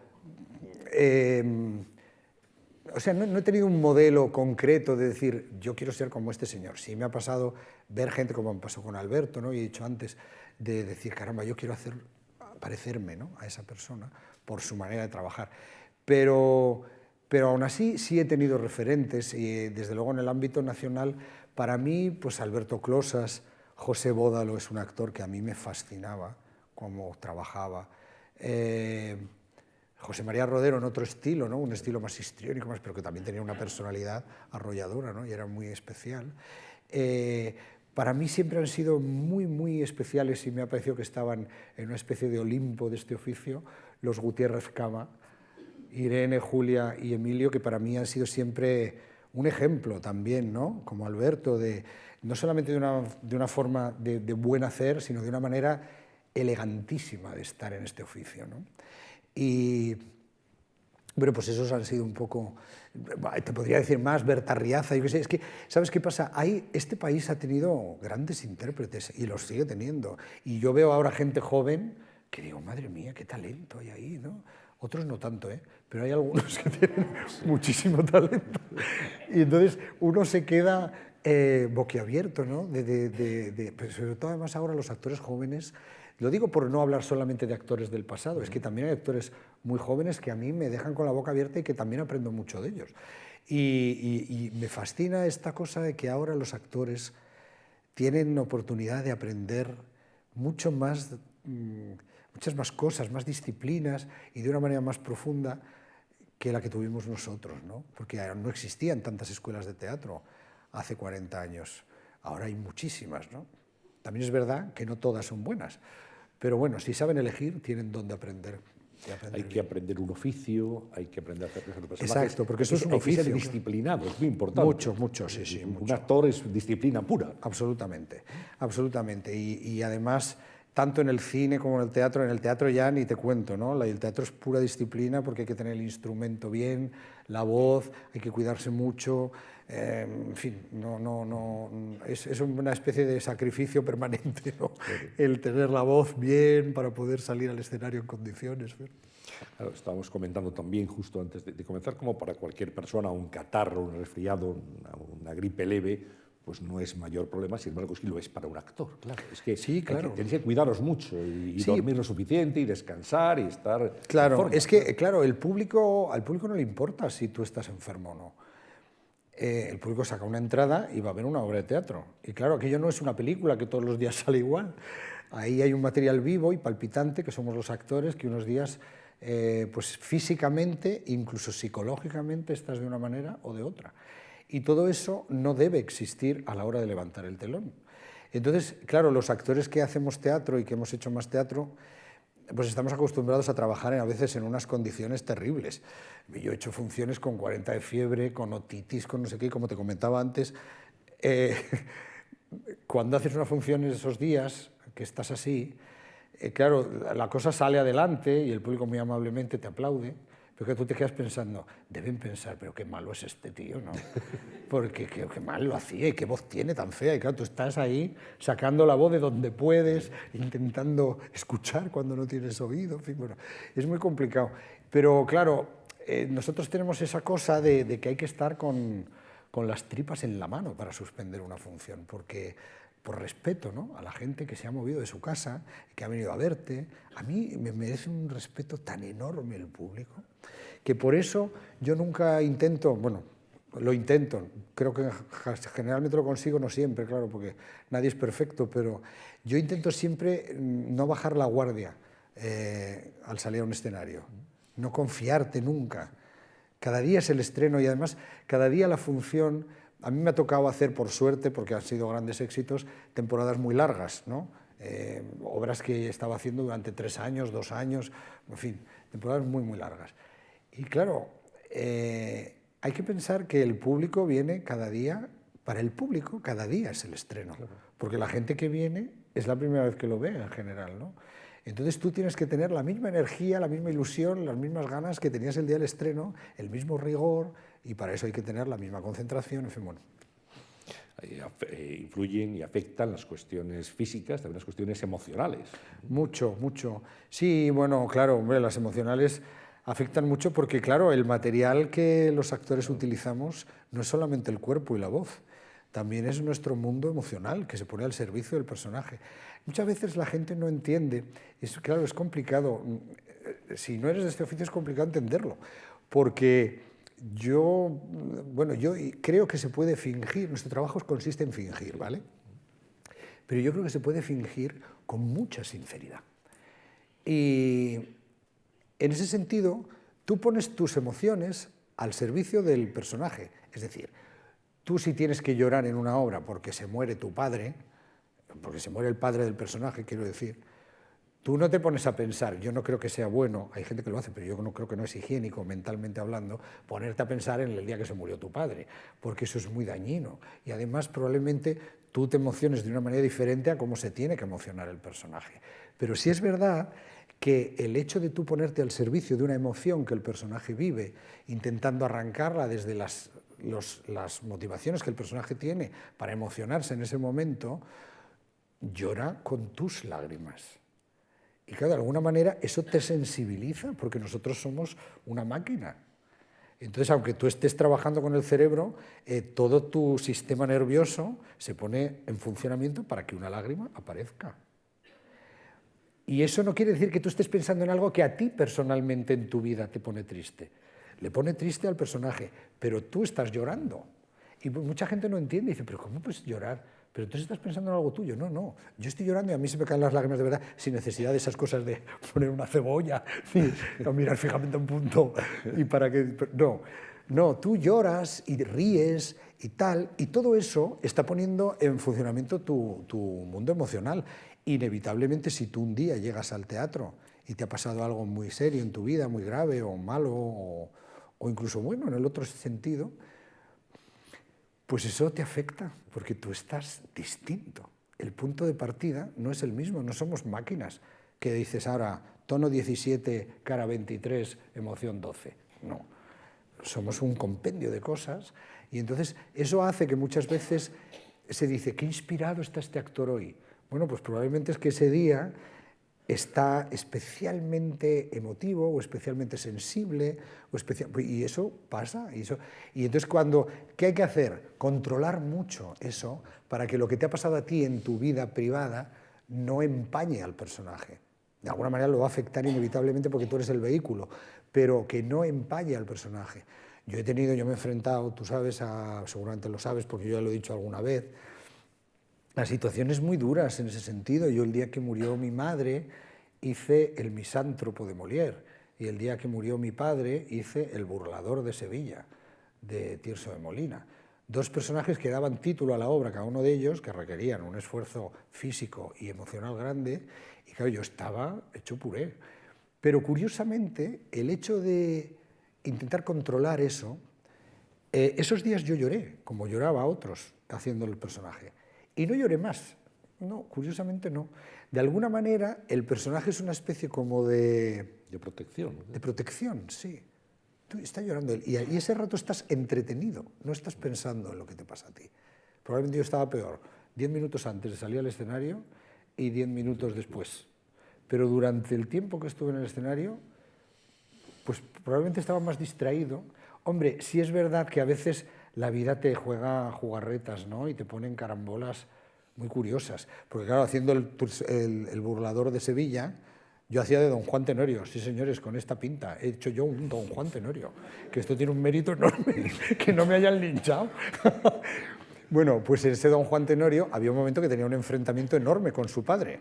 B: o sea, no he tenido un modelo concreto de decir, yo quiero ser como este señor. Sí me ha pasado ver gente, como me pasó con Alberto, ¿no? Y he dicho antes, de decir, caramba, yo quiero parecerme, ¿no? A esa persona por su manera de trabajar. Pero aún así sí he tenido referentes y desde luego en el ámbito nacional, para mí, pues Alberto Closas, José Bódalo es un actor que a mí me fascinaba cómo trabajaba. José María Rodero en otro estilo, ¿no? Un estilo más histriónico, más, pero que también tenía una personalidad arrolladora, ¿no? Y era muy especial. Para mí siempre han sido muy, muy especiales y me ha parecido que estaban en una especie de Olimpo de este oficio, los Gutiérrez Cama, Irene, Julia y Emilio, que para mí han sido siempre un ejemplo también, ¿no? Como Alberto, no solamente de una forma de buen hacer, sino de una manera elegantísima de estar en este oficio, ¿no? Y bueno, pues esos han sido un poco, te podría decir más, Berta Riaza, yo qué sé, es que, ¿sabes qué pasa? Este país ha tenido grandes intérpretes y los sigue teniendo. Y yo veo ahora gente joven que digo, madre mía, qué talento hay ahí, ¿no? Otros no tanto, ¿eh? Pero hay algunos que tienen muchísimo talento. Y entonces uno se queda boquiabierto, ¿no? Pero sobre todo además ahora los actores jóvenes, lo digo por no hablar solamente de actores del pasado, es que también hay actores muy jóvenes que a mí me dejan con la boca abierta y que también aprendo mucho de ellos. Y me fascina esta cosa de que ahora los actores tienen oportunidad de aprender mucho más, muchas más cosas, más disciplinas y de una manera más profunda que la que tuvimos nosotros, ¿no? Porque no existían tantas escuelas de teatro hace 40 años. Ahora hay muchísimas, ¿no? También es verdad que no todas son buenas, pero bueno, si saben elegir, tienen dónde aprender.
A: Hay que aprender un oficio, hay que aprender a hacer personajes.
B: Exacto, porque eso es un
A: oficio. Hay que
B: oficio.
A: ser disciplinado, es muy importante.
B: Mucho, mucho, sí, sí.
A: Un
B: mucho.
A: actor es disciplina pura.
B: Absolutamente, absolutamente. Y además, tanto en el cine como en el teatro ya ni te cuento, ¿no? El teatro es pura disciplina porque hay que tener el instrumento bien, la voz, hay que cuidarse mucho, en fin, es una especie de sacrificio permanente, ¿no? El tener la voz bien para poder salir al escenario en condiciones.
A: Claro, estábamos comentando también justo antes de comenzar, como para cualquier persona un catarro, un resfriado, una gripe leve, pues no es mayor problema, sin embargo sí lo es para un actor, claro. Es que
B: sí, claro.
A: Tenéis que cuidaros mucho y sí, dormir lo suficiente y descansar y estar
B: claro,
A: en forma.
B: Es que, claro, al público no le importa si tú estás enfermo o no. El público saca una entrada y va a ver una obra de teatro. Y claro, aquello no es una película que todos los días sale igual. Ahí hay un material vivo y palpitante, que somos los actores, que unos días, pues físicamente, incluso psicológicamente, estás de una manera o de otra. Y todo eso no debe existir a la hora de levantar el telón. Entonces, claro, los actores que hacemos teatro y que hemos hecho más teatro, pues estamos acostumbrados a trabajar a veces en unas condiciones terribles. Yo he hecho funciones con 40 de fiebre, con otitis, con no sé qué, como te comentaba antes. Cuando haces una función en esos días, que estás así, claro, la cosa sale adelante y el público muy amablemente te aplaude, pero que tú te quedas pensando, deben pensar, pero qué malo es este tío, ¿no? Porque qué mal lo hacía y qué voz tiene tan fea. Y claro, tú estás ahí sacando la voz de donde puedes, intentando escuchar cuando no tienes oído, en fin, bueno, es muy complicado. Pero claro, nosotros tenemos esa cosa de que hay que estar con las tripas en la mano para suspender una función, porque por respeto, ¿no?, a la gente que se ha movido de su casa, que ha venido a verte. A mí me merece un respeto tan enorme el público, que por eso yo nunca intento, bueno, lo intento, creo que generalmente lo consigo, no siempre, claro, porque nadie es perfecto, pero yo intento siempre no bajar la guardia al salir a un escenario, no confiarte nunca. Cada día es el estreno y además cada día la función. A mí me ha tocado hacer, por suerte, porque han sido grandes éxitos, temporadas muy largas, ¿no? Obras que estaba haciendo durante 3 años, 2 años, en fin, temporadas muy, muy largas. Y claro, hay que pensar que el público viene cada día, para el público cada día es el estreno, claro, porque la gente que viene es la primera vez que lo ve en general, ¿no? Entonces tú tienes que tener la misma energía, la misma ilusión, las mismas ganas que tenías el día del estreno, el mismo rigor, y para eso hay que tener la misma concentración, en fin, bueno.
A: Influyen y afectan las cuestiones físicas, también las cuestiones emocionales.
B: Mucho, mucho. Sí, bueno, claro, hombre, las emocionales afectan mucho porque, claro, el material que los actores utilizamos no es solamente el cuerpo y la voz, también es nuestro mundo emocional que se pone al servicio del personaje. Muchas veces la gente no entiende, claro, es complicado, si no eres de este oficio es complicado entenderlo, porque yo creo que se puede fingir, nuestro trabajo consiste en fingir, ¿vale? Pero yo creo que se puede fingir con mucha sinceridad. Y en ese sentido, tú pones tus emociones al servicio del personaje. Es decir, tú si tienes que llorar en una obra porque se muere tu padre, porque se muere el padre del personaje, quiero decir, tú no te pones a pensar, yo no creo que sea bueno, hay gente que lo hace, pero yo no creo que no es higiénico, mentalmente hablando, ponerte a pensar en el día que se murió tu padre, porque eso es muy dañino. Y además probablemente tú te emociones de una manera diferente a cómo se tiene que emocionar el personaje. Pero sí es verdad que el hecho de tú ponerte al servicio de una emoción que el personaje vive, intentando arrancarla desde las motivaciones que el personaje tiene para emocionarse en ese momento, llora con tus lágrimas. Y claro, de alguna manera eso te sensibiliza, porque nosotros somos una máquina. Entonces, aunque tú estés trabajando con el cerebro, todo tu sistema nervioso se pone en funcionamiento para que una lágrima aparezca. Y eso no quiere decir que tú estés pensando en algo que a ti personalmente en tu vida te pone triste. Le pone triste al personaje, pero tú estás llorando. Y mucha gente no entiende y dice, pero ¿cómo puedes llorar? Pero tú estás pensando en algo tuyo. No, no, yo estoy llorando y a mí se me caen las lágrimas de verdad, sin necesidad de esas cosas de poner una cebolla, o mirar fijamente a un punto. Y para que, no, no, tú lloras y ríes y tal, y todo eso está poniendo en funcionamiento tu mundo emocional. Inevitablemente, si tú un día llegas al teatro y te ha pasado algo muy serio en tu vida, muy grave o malo, o incluso bueno en el otro sentido, pues eso te afecta, porque tú estás distinto. El punto de partida no es el mismo, no somos máquinas que dices ahora tono 17, cara 23, emoción 12. No, somos un compendio de cosas y entonces eso hace que muchas veces se dice, qué inspirado está este actor hoy. Bueno, pues probablemente es que ese día está especialmente emotivo o especialmente sensible, y eso pasa. Y entonces, ¿qué hay que hacer? Controlar mucho eso para que lo que te ha pasado a ti en tu vida privada no empañe al personaje. De alguna manera lo va a afectar inevitablemente porque tú eres el vehículo, pero que no empañe al personaje. Yo me he enfrentado, tú sabes, seguramente lo sabes porque yo ya lo he dicho alguna vez, a situaciones muy duras en ese sentido. Yo el día que murió mi madre hice El misántropo de Molière y el día que murió mi padre hice El burlador de Sevilla de Tirso de Molina. Dos personajes que daban título a la obra, cada uno de ellos, que requerían un esfuerzo físico y emocional grande, y claro, yo estaba hecho puré. Pero curiosamente, el hecho de intentar controlar eso, esos días yo lloré, como lloraba a otros haciendo el personaje. Y no lloré más, no, curiosamente no. De alguna manera, el personaje es una especie como de...
A: De protección.
B: De protección, sí. Tú estás llorando y ese rato estás entretenido, no estás pensando en lo que te pasa a ti. Probablemente yo estaba peor, 10 minutos antes de salir al escenario y 10 minutos después. Pero durante el tiempo que estuve en el escenario, pues probablemente estaba más distraído. Hombre, sí es verdad que a veces la vida te juega jugarretas, ¿no? Y te ponen carambolas muy curiosas. Porque claro, haciendo el burlador de Sevilla, yo hacía de Don Juan Tenorio. Sí, señores, con esta pinta he hecho yo un Don Juan Tenorio. Que esto tiene un mérito enorme, que no me hayan linchado. Bueno, pues en ese Don Juan Tenorio había un momento que tenía un enfrentamiento enorme con su padre.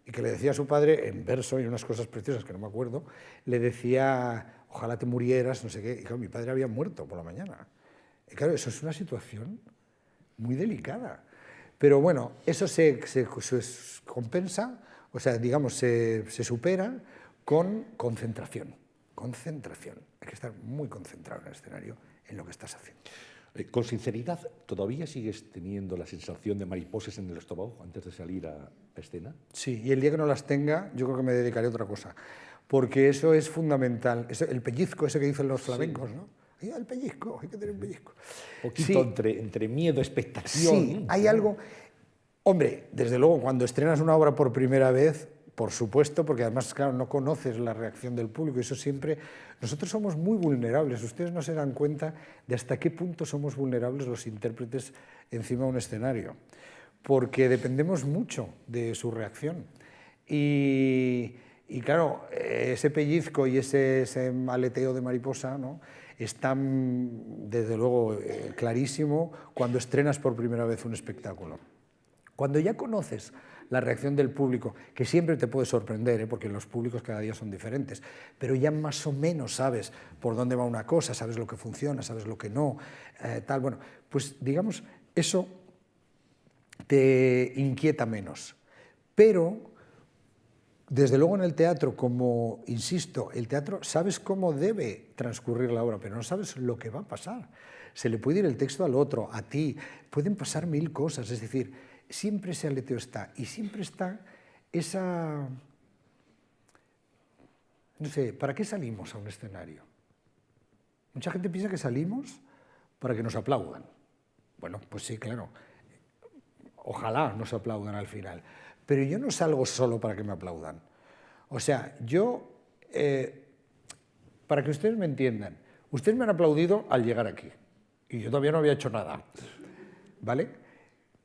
B: Y que le decía a su padre, en verso y unas cosas preciosas que no me acuerdo, le decía, ojalá te murieras, no sé qué. Y claro, mi padre había muerto por la mañana. Y claro, eso es una situación muy delicada. Pero bueno, eso se compensa, o sea, digamos, se supera con concentración. Concentración. Hay que estar muy concentrado en el escenario, en lo que estás haciendo.
A: Con sinceridad, ¿todavía sigues teniendo la sensación de mariposas en el estómago antes de salir a escena?
B: Sí, y el día que no las tenga, yo creo que me dedicaré a otra cosa. Porque eso es fundamental. El pellizco ese que dicen los flamencos, sí, ¿no? El pellizco, hay que tener un pellizco.
A: Un poquito sí, entre miedo, expectación.
B: Sí, hay algo... Hombre, desde luego, cuando estrenas una obra por primera vez, por supuesto, porque además, claro, no conoces la reacción del público, eso siempre... Nosotros somos muy vulnerables, ustedes no se dan cuenta de hasta qué punto somos vulnerables los intérpretes encima de un escenario, porque dependemos mucho de su reacción. Y claro, ese pellizco y ese aleteo de mariposa, ¿no?, está, desde luego, clarísimo cuando estrenas por primera vez un espectáculo. Cuando ya conoces la reacción del público, que siempre te puede sorprender, porque los públicos cada día son diferentes, pero ya más o menos sabes por dónde va una cosa, sabes lo que funciona, sabes lo que no, tal. Bueno, pues digamos, eso te inquieta menos. Pero, desde luego en el teatro, como, insisto, el teatro sabes cómo debe transcurrir la obra, pero no sabes lo que va a pasar. Se le puede ir el texto al otro, a ti, pueden pasar mil cosas, es decir, siempre ese aleteo está, y siempre está esa... No sé, ¿para qué salimos a un escenario? Mucha gente piensa que salimos para que nos aplaudan. Bueno, pues sí, claro, ojalá nos aplaudan al final, pero yo no salgo solo para que me aplaudan. O sea, yo, para que ustedes me entiendan, ustedes me han aplaudido al llegar aquí, y yo todavía no había hecho nada, ¿vale?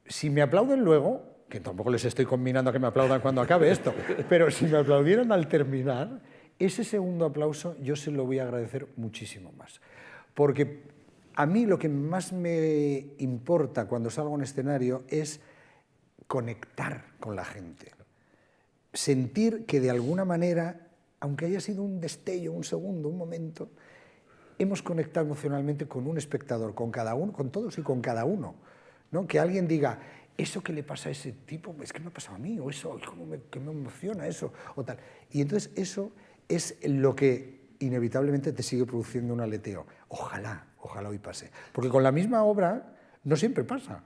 B: Si me aplauden luego, que tampoco les estoy combinando a que me aplaudan cuando acabe esto, pero si me aplaudieran al terminar, ese segundo aplauso yo se lo voy a agradecer muchísimo más. Porque a mí lo que más me importa cuando salgo a un escenario es conectar con la gente. Sentir que de alguna manera, aunque haya sido un destello, un segundo, un momento, hemos conectado emocionalmente con un espectador, con cada uno, con todos y con cada uno, ¿no? Que alguien diga, eso que le pasa a ese tipo, es que me ha pasado a mí, o eso, que me emociona eso, o tal. Y entonces eso es lo que inevitablemente te sigue produciendo un aleteo. Ojalá hoy pase. Porque con la misma obra no siempre pasa.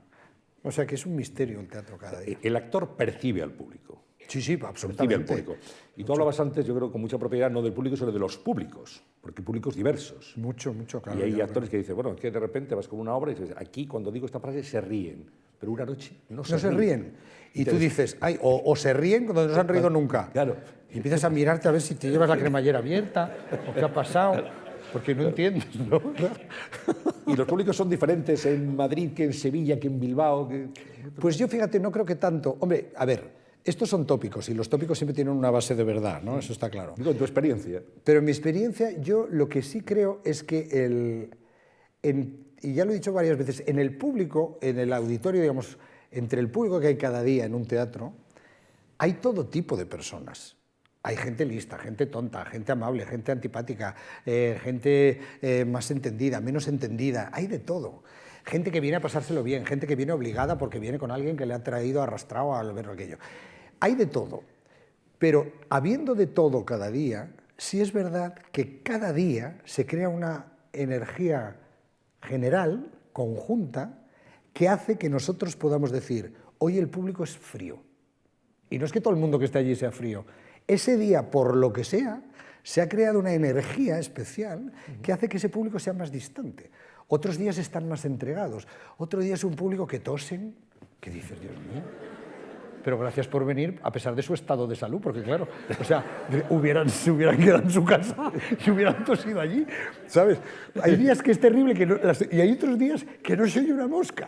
B: O sea que es un misterio el teatro cada día.
A: El actor percibe al público.
B: Sí, sí, absolutamente.
A: Percibe al público. Y tú hablabas antes, yo creo, con mucha propiedad, no del público, sino de los públicos, porque públicos diversos.
B: Mucho, claro.
A: Y hay actores que dicen, bueno, es que de repente vas con una obra y dices, aquí cuando digo esta frase se ríen, pero una noche no se ríen.
B: Y tú dices, ay, o se ríen cuando no se han reído nunca.
A: Claro.
B: Y empiezas a mirarte a ver si te llevas la cremallera abierta, o qué ha pasado, porque no entiendes, ¿no?
A: Y los públicos son diferentes en Madrid que en Sevilla, que en Bilbao.
B: Pues yo, fíjate, no creo que tanto. Hombre, a ver, estos son tópicos, y los tópicos siempre tienen una base de verdad, ¿no? Eso está claro.
A: Digo, en tu experiencia.
B: Pero en mi experiencia, yo lo que sí creo es que y ya lo he dicho varias veces, en el público, en el auditorio, digamos, entre el público que hay cada día en un teatro, hay todo tipo de personas. Hay gente lista, gente tonta, gente amable, gente antipática, gente más entendida, menos entendida, hay de todo. Gente que viene a pasárselo bien, gente que viene obligada porque viene con alguien que le ha traído arrastrado al ver aquello. Hay de todo, pero habiendo de todo cada día, sí es verdad que cada día se crea una energía general, conjunta, que hace que nosotros podamos decir, hoy el público es frío. Y no es que todo el mundo que esté allí sea frío. Ese día, por lo que sea, se ha creado una energía especial que hace que ese público sea más distante. Otros días están más entregados. Otro día es un público que tosen, que dices, Dios mío, pero gracias por venir a pesar de su estado de salud, porque claro, o sea, se hubieran quedado en su casa y hubieran tosido allí, ¿sabes? Hay días que es terrible y hay otros días que no se oye una mosca.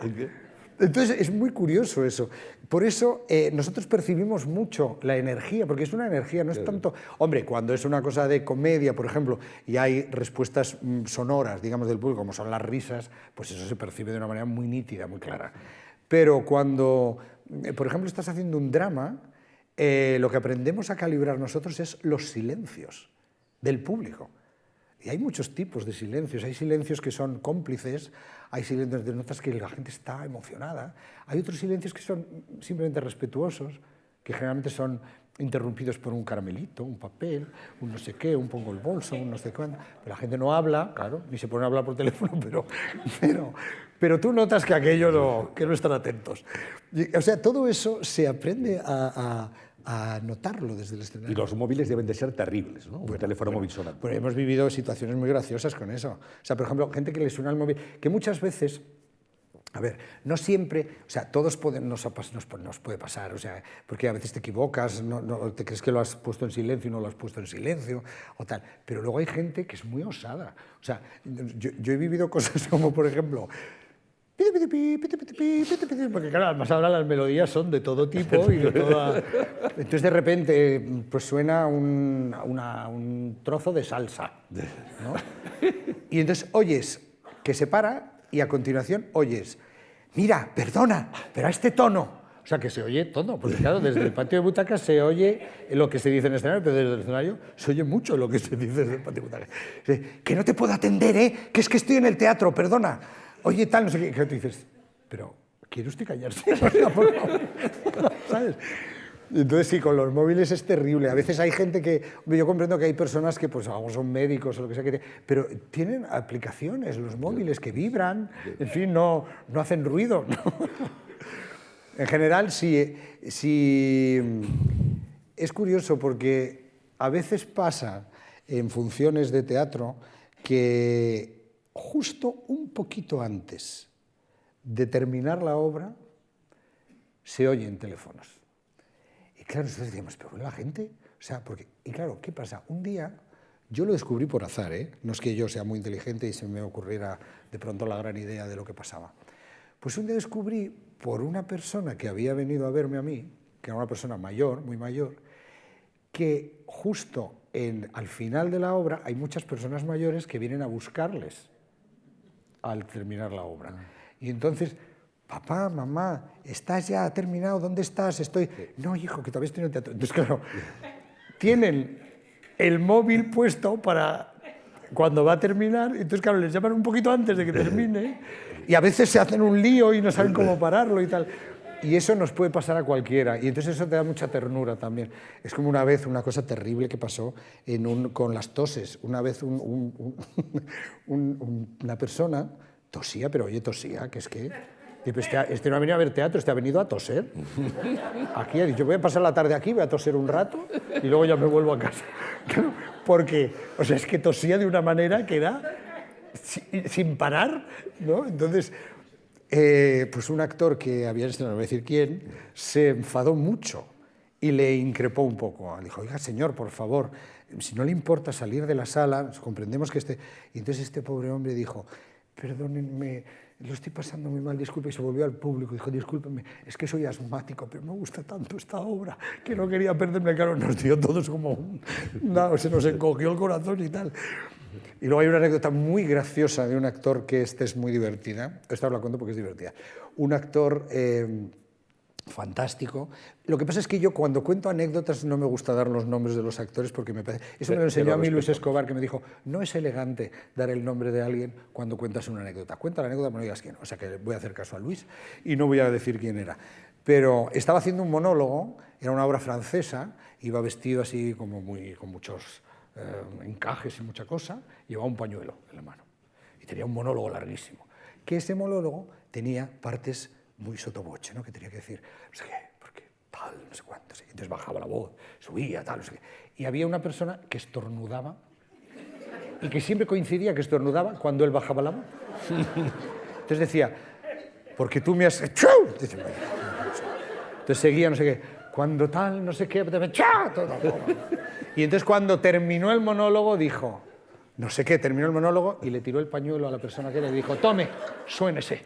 B: Entonces es muy curioso eso. Por eso nosotros percibimos mucho la energía, porque es una energía, no es tanto... Hombre, cuando es una cosa de comedia, por ejemplo, y hay respuestas sonoras, digamos, del público, como son las risas, pues eso se percibe de una manera muy nítida, muy clara. Pero cuando, por ejemplo, estás haciendo un drama, lo que aprendemos a calibrar nosotros es los silencios del público. Y hay muchos tipos de silencios. Hay silencios que son cómplices, hay silencios de notas que la gente está emocionada, hay otros silencios que son simplemente respetuosos, que generalmente son interrumpidos por un caramelito, un papel, un no sé qué, un pongo el bolso, un no sé cuándo. Pero la gente no habla, claro, ni se pone a hablar por teléfono, pero tú notas que aquello que no están atentos. O sea, todo eso se aprende a notarlo desde el escenario.
A: Y los móviles deben de ser terribles, ¿no? Un teléfono móvil sonando.
B: Pero hemos vivido situaciones muy graciosas con eso. O sea, por ejemplo, gente que le suena el móvil, que muchas veces, a ver, no siempre, o sea, todos nos puede pasar, o sea, porque a veces te equivocas, no te crees que lo has puesto en silencio y no lo has puesto en silencio, o tal. Pero luego hay gente que es muy osada. O sea, yo he vivido cosas como, por ejemplo, porque claro, además ahora las melodías son de todo tipo y de toda... Entonces de repente pues suena un trozo de salsa, ¿no? Y entonces oyes que se para y a continuación oyes, mira, perdona, pero a este tono, O sea, que se oye todo, porque claro, desde el patio de butacas se oye lo que se dice en el escenario, pero desde el escenario se oye mucho lo que se dice desde el patio de butacas. Que no te puedo atender, ¿eh? Que es que estoy en el teatro, perdona. Oye, tal, no sé qué. Que tú dices, pero ¿quiere usted callarse? O sea, por favor. ¿Sabes? Entonces sí, con los móviles es terrible. A veces hay gente que, yo comprendo que hay personas que pues son médicos o lo que sea, pero tienen aplicaciones, los móviles que vibran, en fin, no hacen ruido. ¿No? En general, sí, es curioso porque a veces pasa en funciones de teatro que justo un poquito antes de terminar la obra se oyen teléfonos. Y claro, nosotros decíamos, pero la gente, o sea, porque, y claro, ¿qué pasa? Un día, yo lo descubrí por azar, ¿eh? No es que yo sea muy inteligente y se me ocurriera de pronto la gran idea de lo que pasaba. Pues un día descubrí por una persona que había venido a verme a mí, que era una persona mayor, muy mayor, que justo al final de la obra hay muchas personas mayores que vienen a buscarles al terminar la obra. Y entonces, papá, mamá, ¿estás ya? ¿Ha terminado? ¿Dónde estás? Estoy... No, hijo, que todavía estoy en el teatro. Entonces, claro, tienen el móvil puesto para cuando va a terminar, entonces, claro, les llaman un poquito antes de que termine y a veces se hacen un lío y no saben cómo pararlo y tal. Y eso nos puede pasar a cualquiera, y entonces eso te da mucha ternura también. Es como una vez una cosa terrible que pasó con las toses. Una vez una persona tosía, pero oye, tosía, que es que... Este no ha venido a ver teatro, este ha venido a toser. Aquí ha dicho, voy a pasar la tarde aquí, voy a toser un rato y luego ya me vuelvo a casa. Porque, o sea, es que tosía de una manera que era sin parar, ¿no? Entonces, pues un actor que había estrenado, no voy a decir quién, se enfadó mucho y le increpó un poco. Le dijo, oiga, señor, por favor, si no le importa salir de la sala, comprendemos que esté... Y entonces este pobre hombre dijo, perdónenme, lo estoy pasando muy mal, disculpe, y se volvió al público y dijo, discúlpenme, es que soy asmático, pero me gusta tanto esta obra que no quería perderme. Claro, nos dio todos como se nos encogió el corazón y tal. Y luego hay una anécdota muy graciosa de un actor que es muy divertida, esta os la cuento porque es divertida. Un actor fantástico. Lo que pasa es que yo cuando cuento anécdotas no me gusta dar los nombres de los actores porque me parece... Eso me lo enseñó a mí Luis Escobar, que me dijo, no es elegante dar el nombre de alguien cuando cuentas una anécdota. Cuenta la anécdota, pero no digas quién. O sea que voy a hacer caso a Luis y no voy a decir quién era. Pero estaba haciendo un monólogo, era una obra francesa, iba vestido así como con muchos encajes y mucha cosa, llevaba un pañuelo en la mano y tenía un monólogo larguísimo. Que ese monólogo tenía partes muy sotoboche, ¿no? Que tenía que decir, no sé qué, porque tal, no sé cuánto, ¿sí? Entonces bajaba la voz, subía, tal, no sé qué. Y había una persona que estornudaba y que siempre coincidía que estornudaba cuando él bajaba la voz. Entonces decía, porque tú me has... Entonces seguía, no sé qué, cuando tal, no sé qué, y entonces cuando terminó el monólogo dijo, no sé qué, terminó el monólogo y le tiró el pañuelo a la persona que le dijo, tome, suénese.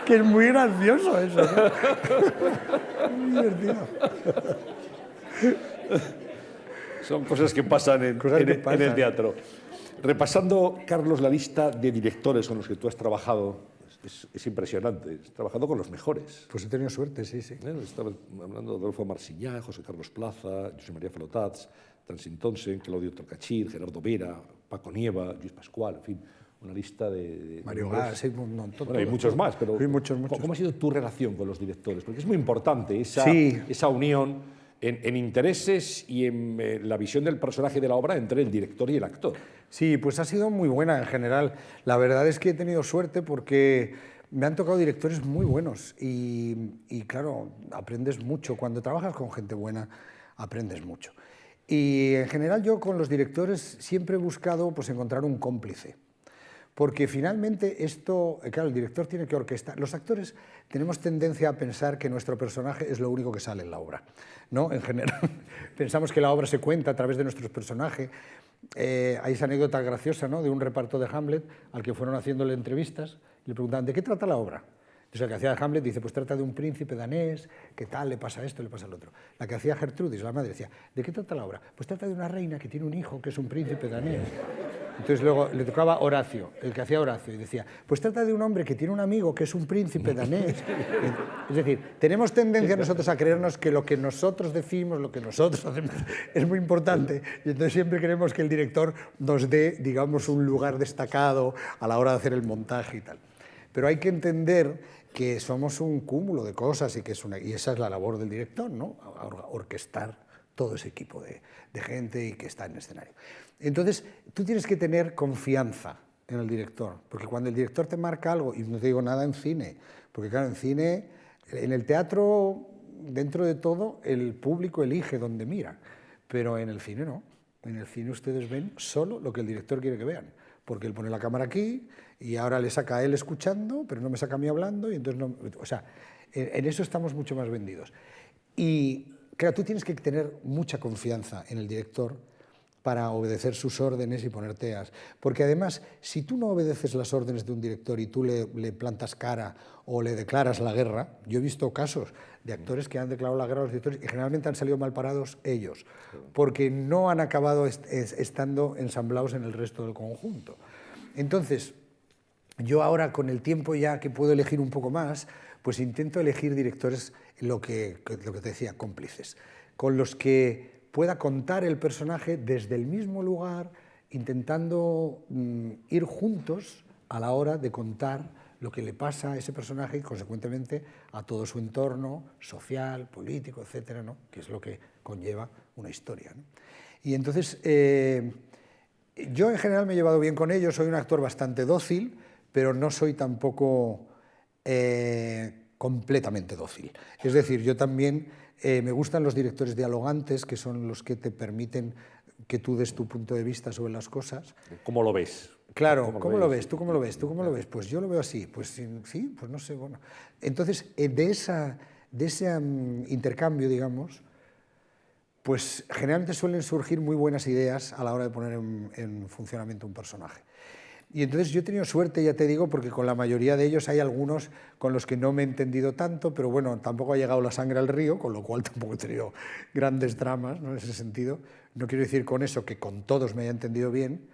B: Que es muy gracioso eso, ¿no? Muy divertido.
A: Son cosas que pasan en el teatro. Repasando, Carlos, la lista de directores con los que tú has trabajado, es impresionante. Has trabajado con los mejores.
B: Pues he tenido suerte, sí, sí.
A: Estaba hablando de Adolfo Marsiñá, José Carlos Plaza, José María Flotats, Tansin Townsend, Claudio Torcachir, Gerardo Vera, Paco Nieva, Lluís Pascual, en fin, una lista de
B: Mario Gas, hay un montón.
A: Bueno, hay muchos más, pero
B: hay muchos.
A: ¿Cómo ha sido tu relación con los directores? Porque es muy importante esa unión en intereses y en la visión del personaje de la obra entre el director y el actor.
B: Sí, pues ha sido muy buena en general. La verdad es que he tenido suerte porque me han tocado directores muy buenos y claro, aprendes mucho. Cuando trabajas con gente buena, aprendes mucho. Y en general yo con los directores siempre he buscado pues, encontrar un cómplice. Porque finalmente esto, claro, el director tiene que orquestar. Los actores tenemos tendencia a pensar que nuestro personaje es lo único que sale en la obra, ¿no? En general, pensamos que la obra se cuenta a través de nuestros personajes. Hay esa anécdota graciosa, ¿no? De un reparto de Hamlet al que fueron haciéndole entrevistas y le preguntaban, ¿de qué trata la obra? Entonces, la que hacía Hamlet dice, pues trata de un príncipe danés, que tal, le pasa esto, le pasa lo otro. La que hacía Gertrudis, la madre, decía, ¿de qué trata la obra? Pues trata de una reina que tiene un hijo que es un príncipe danés. Entonces luego le tocaba Horacio, el que hacía Horacio, y decía, pues trata de un hombre que tiene un amigo que es un príncipe danés. Es decir, tenemos tendencia nosotros a creernos que lo que nosotros decimos, lo que nosotros hacemos, es muy importante, y entonces siempre queremos que el director nos dé, digamos, un lugar destacado a la hora de hacer el montaje y tal. Pero hay que entender que somos un cúmulo de cosas y esa es la labor del director, ¿no? Orquestar todo ese equipo de gente y que está en el escenario. Entonces, tú tienes que tener confianza en el director, porque cuando el director te marca algo, y no te digo nada en cine, porque claro, en cine, en el teatro, dentro de todo, el público elige dónde mira, pero en el cine no. En el cine ustedes ven solo lo que el director quiere que vean, porque él pone la cámara aquí y ahora le saca a él escuchando, pero no me saca a mí hablando, y entonces no, o sea, en eso estamos mucho más vendidos. Y claro, tú tienes que tener mucha confianza en el director para obedecer sus órdenes y ponerte porque además, si tú no obedeces las órdenes de un director y tú le plantas cara o le declaras la guerra, yo he visto casos de actores que han declarado la guerra a los directores y generalmente han salido mal parados ellos, porque no han acabado estando ensamblados en el resto del conjunto. Entonces, yo ahora con el tiempo ya que puedo elegir un poco más, pues intento elegir directores, lo que te decía, cómplices, con los que pueda contar el personaje desde el mismo lugar, intentando ir juntos a la hora de contar lo que le pasa a ese personaje y, consecuentemente, a todo su entorno social, político, etcétera, ¿no? Que es lo que conlleva una historia, ¿no? Y entonces, yo en general me he llevado bien con ellos, soy un actor bastante dócil, pero no soy tampoco completamente dócil. Es decir, yo también me gustan los directores dialogantes, que son los que te permiten que tú des tu punto de vista sobre las cosas.
A: ¿Cómo lo ves?
B: Claro, ¿cómo lo ves? ¿Tú cómo lo ves? ¿Tú cómo lo ves? Pues yo lo veo así. Pues sí, pues no sé, bueno. Entonces, de ese intercambio, digamos, pues generalmente suelen surgir muy buenas ideas a la hora de poner en funcionamiento un personaje. Y entonces yo he tenido suerte, ya te digo, porque con la mayoría de ellos hay algunos con los que no me he entendido tanto, pero bueno, tampoco ha llegado la sangre al río, con lo cual tampoco he tenido grandes dramas, ¿no? En ese sentido. No quiero decir con eso que con todos me haya entendido bien,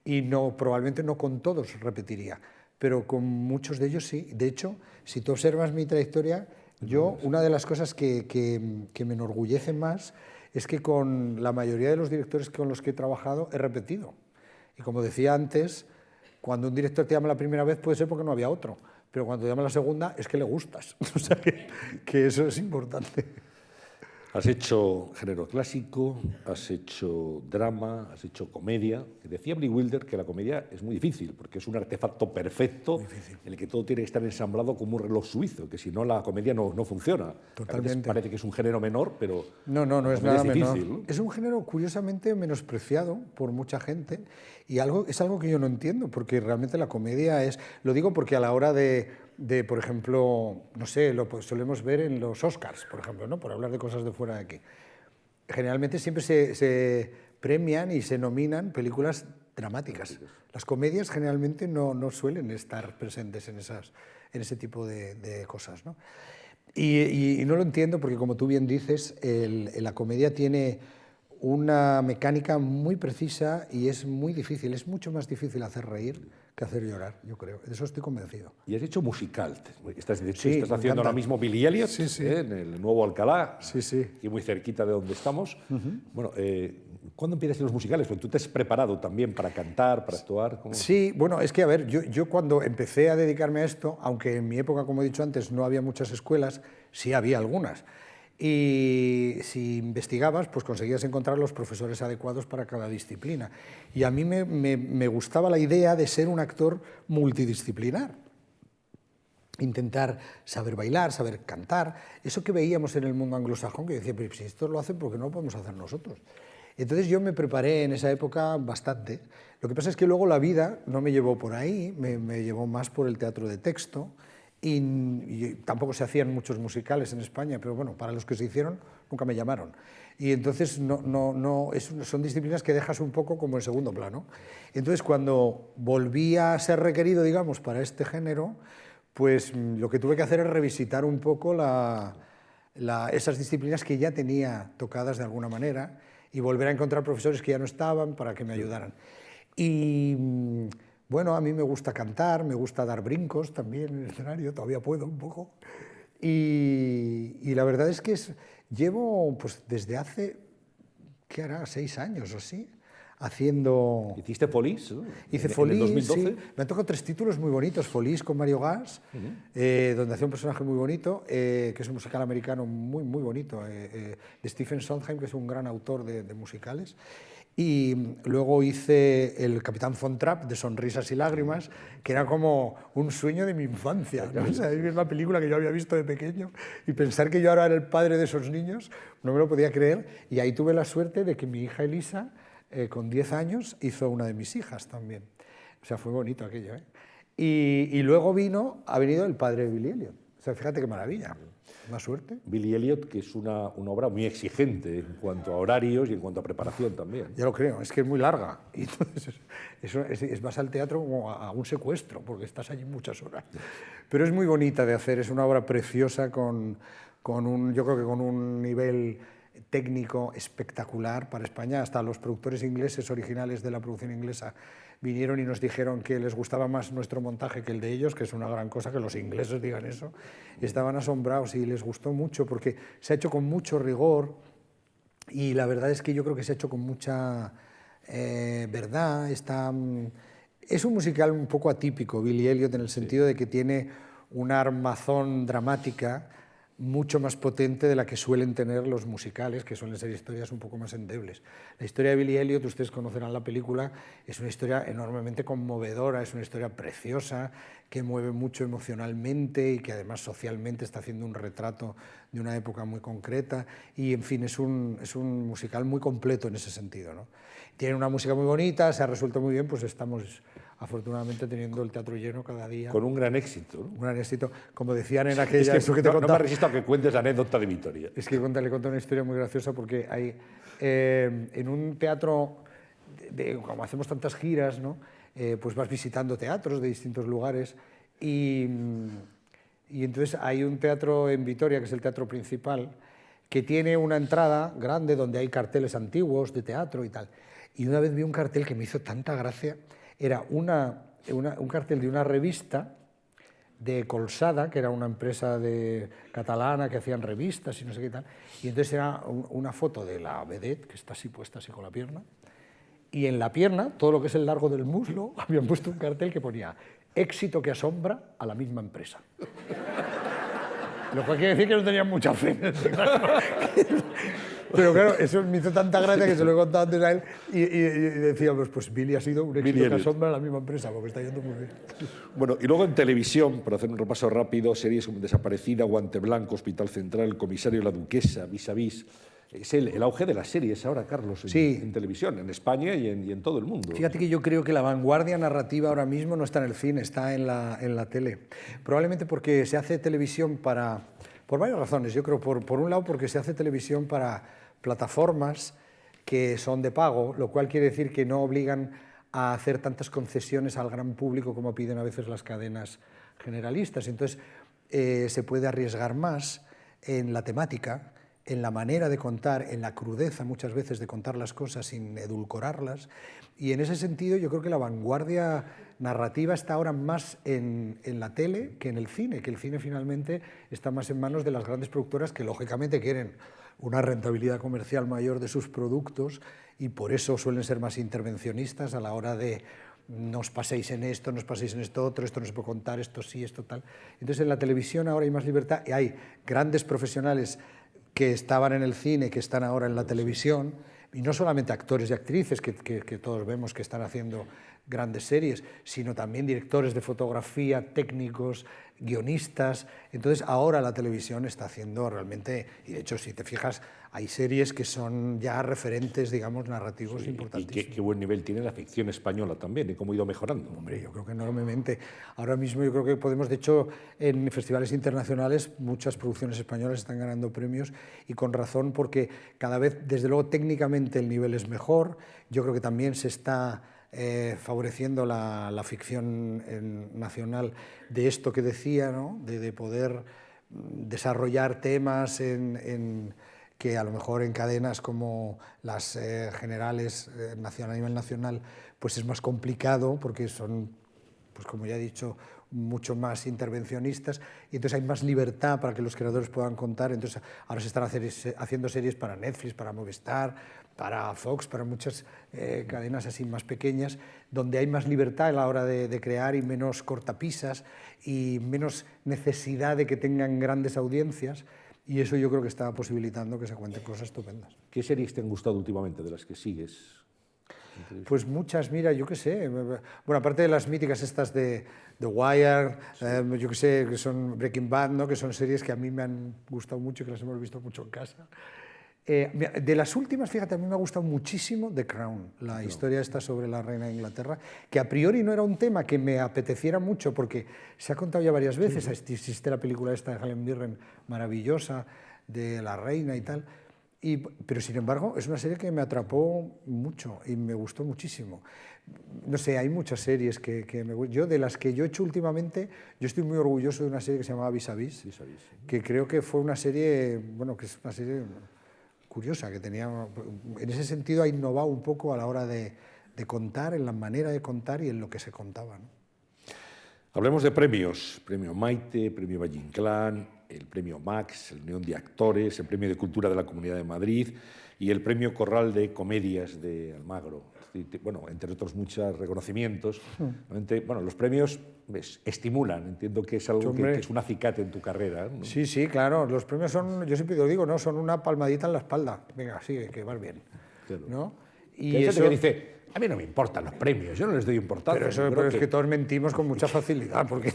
B: y probablemente no con todos repetiría, pero con muchos de ellos sí. De hecho, si tú observas mi trayectoria, yo una de las cosas que me enorgullece más es que con la mayoría de los directores con los que he trabajado he repetido. Y como decía antes, cuando un director te llama la primera vez puede ser porque no había otro, pero cuando te llama la segunda es que le gustas. O sea que eso es importante.
A: Has hecho género clásico, has hecho drama, has hecho comedia. Decía Billy Wilder que la comedia es muy difícil, porque es un artefacto perfecto en el que todo tiene que estar ensamblado como un reloj suizo, que si no la comedia no funciona.
B: Totalmente.
A: Parece que es un género menor, pero
B: no es nada
A: difícil,
B: menor.
A: ¿no?
B: Es un género curiosamente menospreciado por mucha gente y es algo que yo no entiendo, porque realmente la comedia es... Lo digo porque a la hora de por ejemplo, no sé, lo solemos ver en los Oscars, por ejemplo, ¿no? Por hablar de cosas de fuera de aquí. Generalmente siempre se premian y se nominan películas dramáticas. Las comedias generalmente no suelen estar presentes en ese tipo de cosas, ¿no? Y no lo entiendo porque, como tú bien dices, la comedia tiene una mecánica muy precisa y es muy difícil, es mucho más difícil hacer reír que hacer llorar, yo creo. De eso estoy convencido.
A: Y has hecho musical. Estás
B: Sí,
A: haciendo ahora mismo Billy Elliot,
B: sí, sí.
A: en el nuevo Alcalá,
B: sí, sí.
A: y muy cerquita de donde estamos. Bueno, ¿cuándo empiezas los musicales? Porque tú te has preparado también para cantar, para actuar. ¿Cómo?
B: Sí, bueno, es que, a ver, yo cuando empecé a dedicarme a esto, aunque en mi época, como he dicho antes, no había muchas escuelas, sí había algunas. Y si investigabas, pues conseguías encontrar los profesores adecuados para cada disciplina. Y a mí me gustaba la idea de ser un actor multidisciplinar. Intentar saber bailar, saber cantar, eso que veíamos en el mundo anglosajón, que decía, pero si esto lo hacen, ¿por qué no lo podemos hacer nosotros? Entonces yo me preparé en esa época bastante. Lo que pasa es que luego la vida no me llevó por ahí, me llevó más por el teatro de texto, y tampoco se hacían muchos musicales en España, pero bueno, para los que se hicieron nunca me llamaron. Y entonces son disciplinas que dejas un poco como en segundo plano. Entonces cuando volví a ser requerido, digamos, para este género, pues lo que tuve que hacer es revisitar un poco esas disciplinas que ya tenía tocadas de alguna manera y volver a encontrar profesores que ya no estaban para que me ayudaran. Y bueno, a mí me gusta cantar, me gusta dar brincos también en el escenario, todavía puedo un poco. Y la verdad es que llevo pues desde hace, ¿qué hará? 6 años o así, haciendo...
A: ¿Hiciste Folies, ¿no?
B: Hice
A: en el
B: Folies,
A: 2012?
B: sí. Me han tocado 3 títulos muy bonitos. Folies con Mario Gas, donde hacía un personaje muy bonito, que es un musical americano muy, muy bonito, de Stephen Sondheim, que es un gran autor de musicales. Y luego hice El Capitán Von Trapp, de Sonrisas y Lágrimas, que era como un sueño de mi infancia, ¿no? O sea, es una película que yo había visto de pequeño y pensar que yo ahora era el padre de esos niños no me lo podía creer. Y ahí tuve la suerte de que mi hija Elisa, con 10 años, hizo una de mis hijas también. O sea, fue bonito aquello, ¿eh? Y luego ha venido el padre de Billy Elliot. O sea, fíjate qué maravilla. Una suerte.
A: Billy Elliot, que es una obra muy exigente en cuanto a horarios y en cuanto a preparación también.
B: Ya lo creo, es que es muy larga. Y entonces vas al teatro como a un secuestro, porque estás allí muchas horas. Pero es muy bonita de hacer, es una obra preciosa yo creo que con un nivel técnico espectacular para España. Hasta los productores ingleses originales de la producción inglesa vinieron y nos dijeron que les gustaba más nuestro montaje que el de ellos, que es una gran cosa que los ingleses digan eso. Estaban asombrados y les gustó mucho porque se ha hecho con mucho rigor y la verdad es que yo creo que se ha hecho con mucha verdad. Es un musical un poco atípico, Billy Elliot, en el sentido de que tiene una armazón dramática mucho más potente de la que suelen tener los musicales, que suelen ser historias un poco más endebles. La historia de Billy Elliot, ustedes conocerán la película, es una historia enormemente conmovedora, es una historia preciosa, que mueve mucho emocionalmente y que además socialmente está haciendo un retrato de una época muy concreta y, en fin, es un musical muy completo en ese sentido, ¿no? Tiene una música muy bonita, se ha resuelto muy bien, pues estamos afortunadamente teniendo el teatro lleno cada día.
A: Con un gran éxito, ¿no?
B: Un gran éxito. Como decían en aquella...
A: Es que no me resisto a que cuentes la anécdota de Vitoria.
B: Es que le conté una historia muy graciosa porque hay, en un teatro, como hacemos tantas giras, ¿no? Pues vas visitando teatros de distintos lugares y entonces hay un teatro en Vitoria, que es el teatro principal, que tiene una entrada grande donde hay carteles antiguos de teatro y tal. Y una vez vi un cartel que me hizo tanta gracia, era un cartel de una revista de Colsada, que era una empresa catalana que hacían revistas y no sé qué tal, y entonces era una foto de la vedette, que está así puesta así con la pierna, y en la pierna, todo lo que es el largo del muslo, habían puesto un cartel que ponía éxito que asombra a la misma empresa. Lo cual quiere decir que no tenían mucha fe. Pero claro, eso me hizo tanta gracia que se lo he contado antes a él y decíamos, pues Billy ha sido un éxito que asombra a la misma empresa, porque está yendo muy bien.
A: Bueno, y luego en televisión, para hacer un repaso rápido, series como Desaparecida, Guante Blanco, Hospital Central, El Comisario y la Duquesa, Vis a Vis. Es el auge de las series ahora, Carlos, en televisión, en España y en todo el mundo.
B: Fíjate que yo creo que la vanguardia narrativa ahora mismo no está en el cine, está en la tele. Probablemente porque se hace televisión por varias razones. Yo creo, por un lado, porque se hace televisión para plataformas que son de pago, lo cual quiere decir que no obligan a hacer tantas concesiones al gran público como piden a veces las cadenas generalistas. Entonces, se puede arriesgar más en la temática, en la manera de contar, en la crudeza muchas veces de contar las cosas sin edulcorarlas. Y en ese sentido yo creo que la vanguardia narrativa está ahora más en la tele que en el cine, que el cine finalmente está más en manos de las grandes productoras que lógicamente quieren una rentabilidad comercial mayor de sus productos y por eso suelen ser más intervencionistas a la hora de no os paséis en esto, no os paséis en esto otro, esto no se puede contar, esto sí, esto tal. Entonces en la televisión ahora hay más libertad y hay grandes profesionales que estaban en el cine, que están ahora en la televisión, y no solamente actores y actrices, que todos vemos que están haciendo grandes series, sino también directores de fotografía, técnicos, guionistas. Entonces ahora la televisión está haciendo realmente, y de hecho si te fijas, hay series que son ya referentes, digamos, narrativos importantísimos.
A: Y qué buen nivel tiene la ficción española también, y cómo ha ido mejorando.
B: Hombre, yo creo que enormemente. Ahora mismo yo creo que podemos, de hecho, en festivales internacionales muchas producciones españolas están ganando premios y con razón porque cada vez, desde luego, técnicamente el nivel es mejor. Yo creo que también se está favoreciendo la ficción nacional de esto que decía, ¿no? de poder desarrollar temas que a lo mejor en cadenas como las generales a nivel nacional pues es más complicado porque son, pues como ya he dicho, mucho más intervencionistas y entonces hay más libertad para que los creadores puedan contar. Entonces ahora se están haciendo series para Netflix, para Movistar, para Fox, para muchas cadenas así más pequeñas, donde hay más libertad a la hora de crear y menos cortapisas y menos necesidad de que tengan grandes audiencias, y eso yo creo que está posibilitando que se cuenten cosas estupendas.
A: ¿Qué series te han gustado últimamente de las que sigues?
B: Pues muchas, mira, yo qué sé, bueno, aparte de las míticas estas de The Wire, yo qué sé, que son Breaking Bad, ¿no? Que son series que a mí me han gustado mucho y que las hemos visto mucho en casa. De las últimas, fíjate, a mí me ha gustado muchísimo The Crown, la historia esta sobre la reina de Inglaterra, que a priori no era un tema que me apeteciera mucho porque se ha contado ya varias veces, sí. Existe la película esta de Helen Mirren maravillosa de la reina y tal, pero sin embargo es una serie que me atrapó mucho y me gustó muchísimo. No sé, hay muchas series que me gustan. Yo, de las que yo he hecho últimamente, yo estoy muy orgulloso de una serie que se llamaba Vis a Vis, que creo que fue una serie, bueno, que es una serie curiosa, que tenía, en ese sentido ha innovado un poco a la hora de contar, en la manera de contar y en lo que se contaba, ¿no?
A: Hablemos de premios, premio Maite, premio Valle Inclán, el premio Max, el Unión de Actores, el premio de Cultura de la Comunidad de Madrid y el premio Corral de Comedias de Almagro. Bueno, entre otros muchos reconocimientos. Bueno, los premios estimulan, entiendo que es algo que es un acicate en tu carrera, ¿no?
B: Sí, sí, claro, los premios son, yo siempre lo digo, ¿no? Son una palmadita en la espalda. Venga, sigue, que vas bien, claro, ¿no?
A: Y eso que dice, a mí no me importan los premios, yo no les doy importancia.
B: Pero es que todos mentimos con mucha facilidad, porque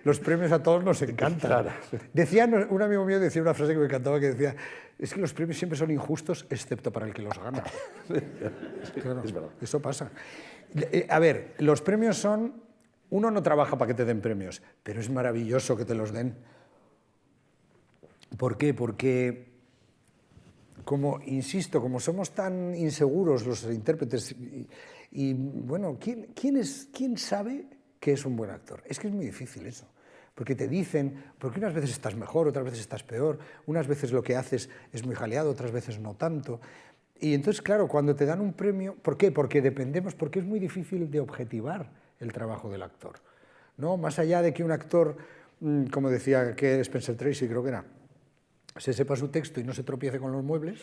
B: los premios a todos nos encantan.
A: Claro.
B: Un amigo mío decía una frase que me encantaba, que decía, es que los premios siempre son injustos, excepto para el que los gana. Claro, es verdad. Eso pasa. A ver, los premios son, uno no trabaja para que te den premios, pero es maravilloso que te los den. ¿Por qué? Porque, como insisto, como somos tan inseguros los intérpretes, y bueno, ¿quién sabe que es un buen actor? Es que es muy difícil eso, porque te dicen, porque unas veces estás mejor, otras veces estás peor, unas veces lo que haces es muy jaleado, otras veces no tanto. Y entonces, claro, cuando te dan un premio, ¿por qué? Porque dependemos, porque es muy difícil de objetivar el trabajo del actor, ¿no? Más allá de que un actor, como decía que Spencer Tracy, creo que era, se sepa su texto y no se tropiece con los muebles,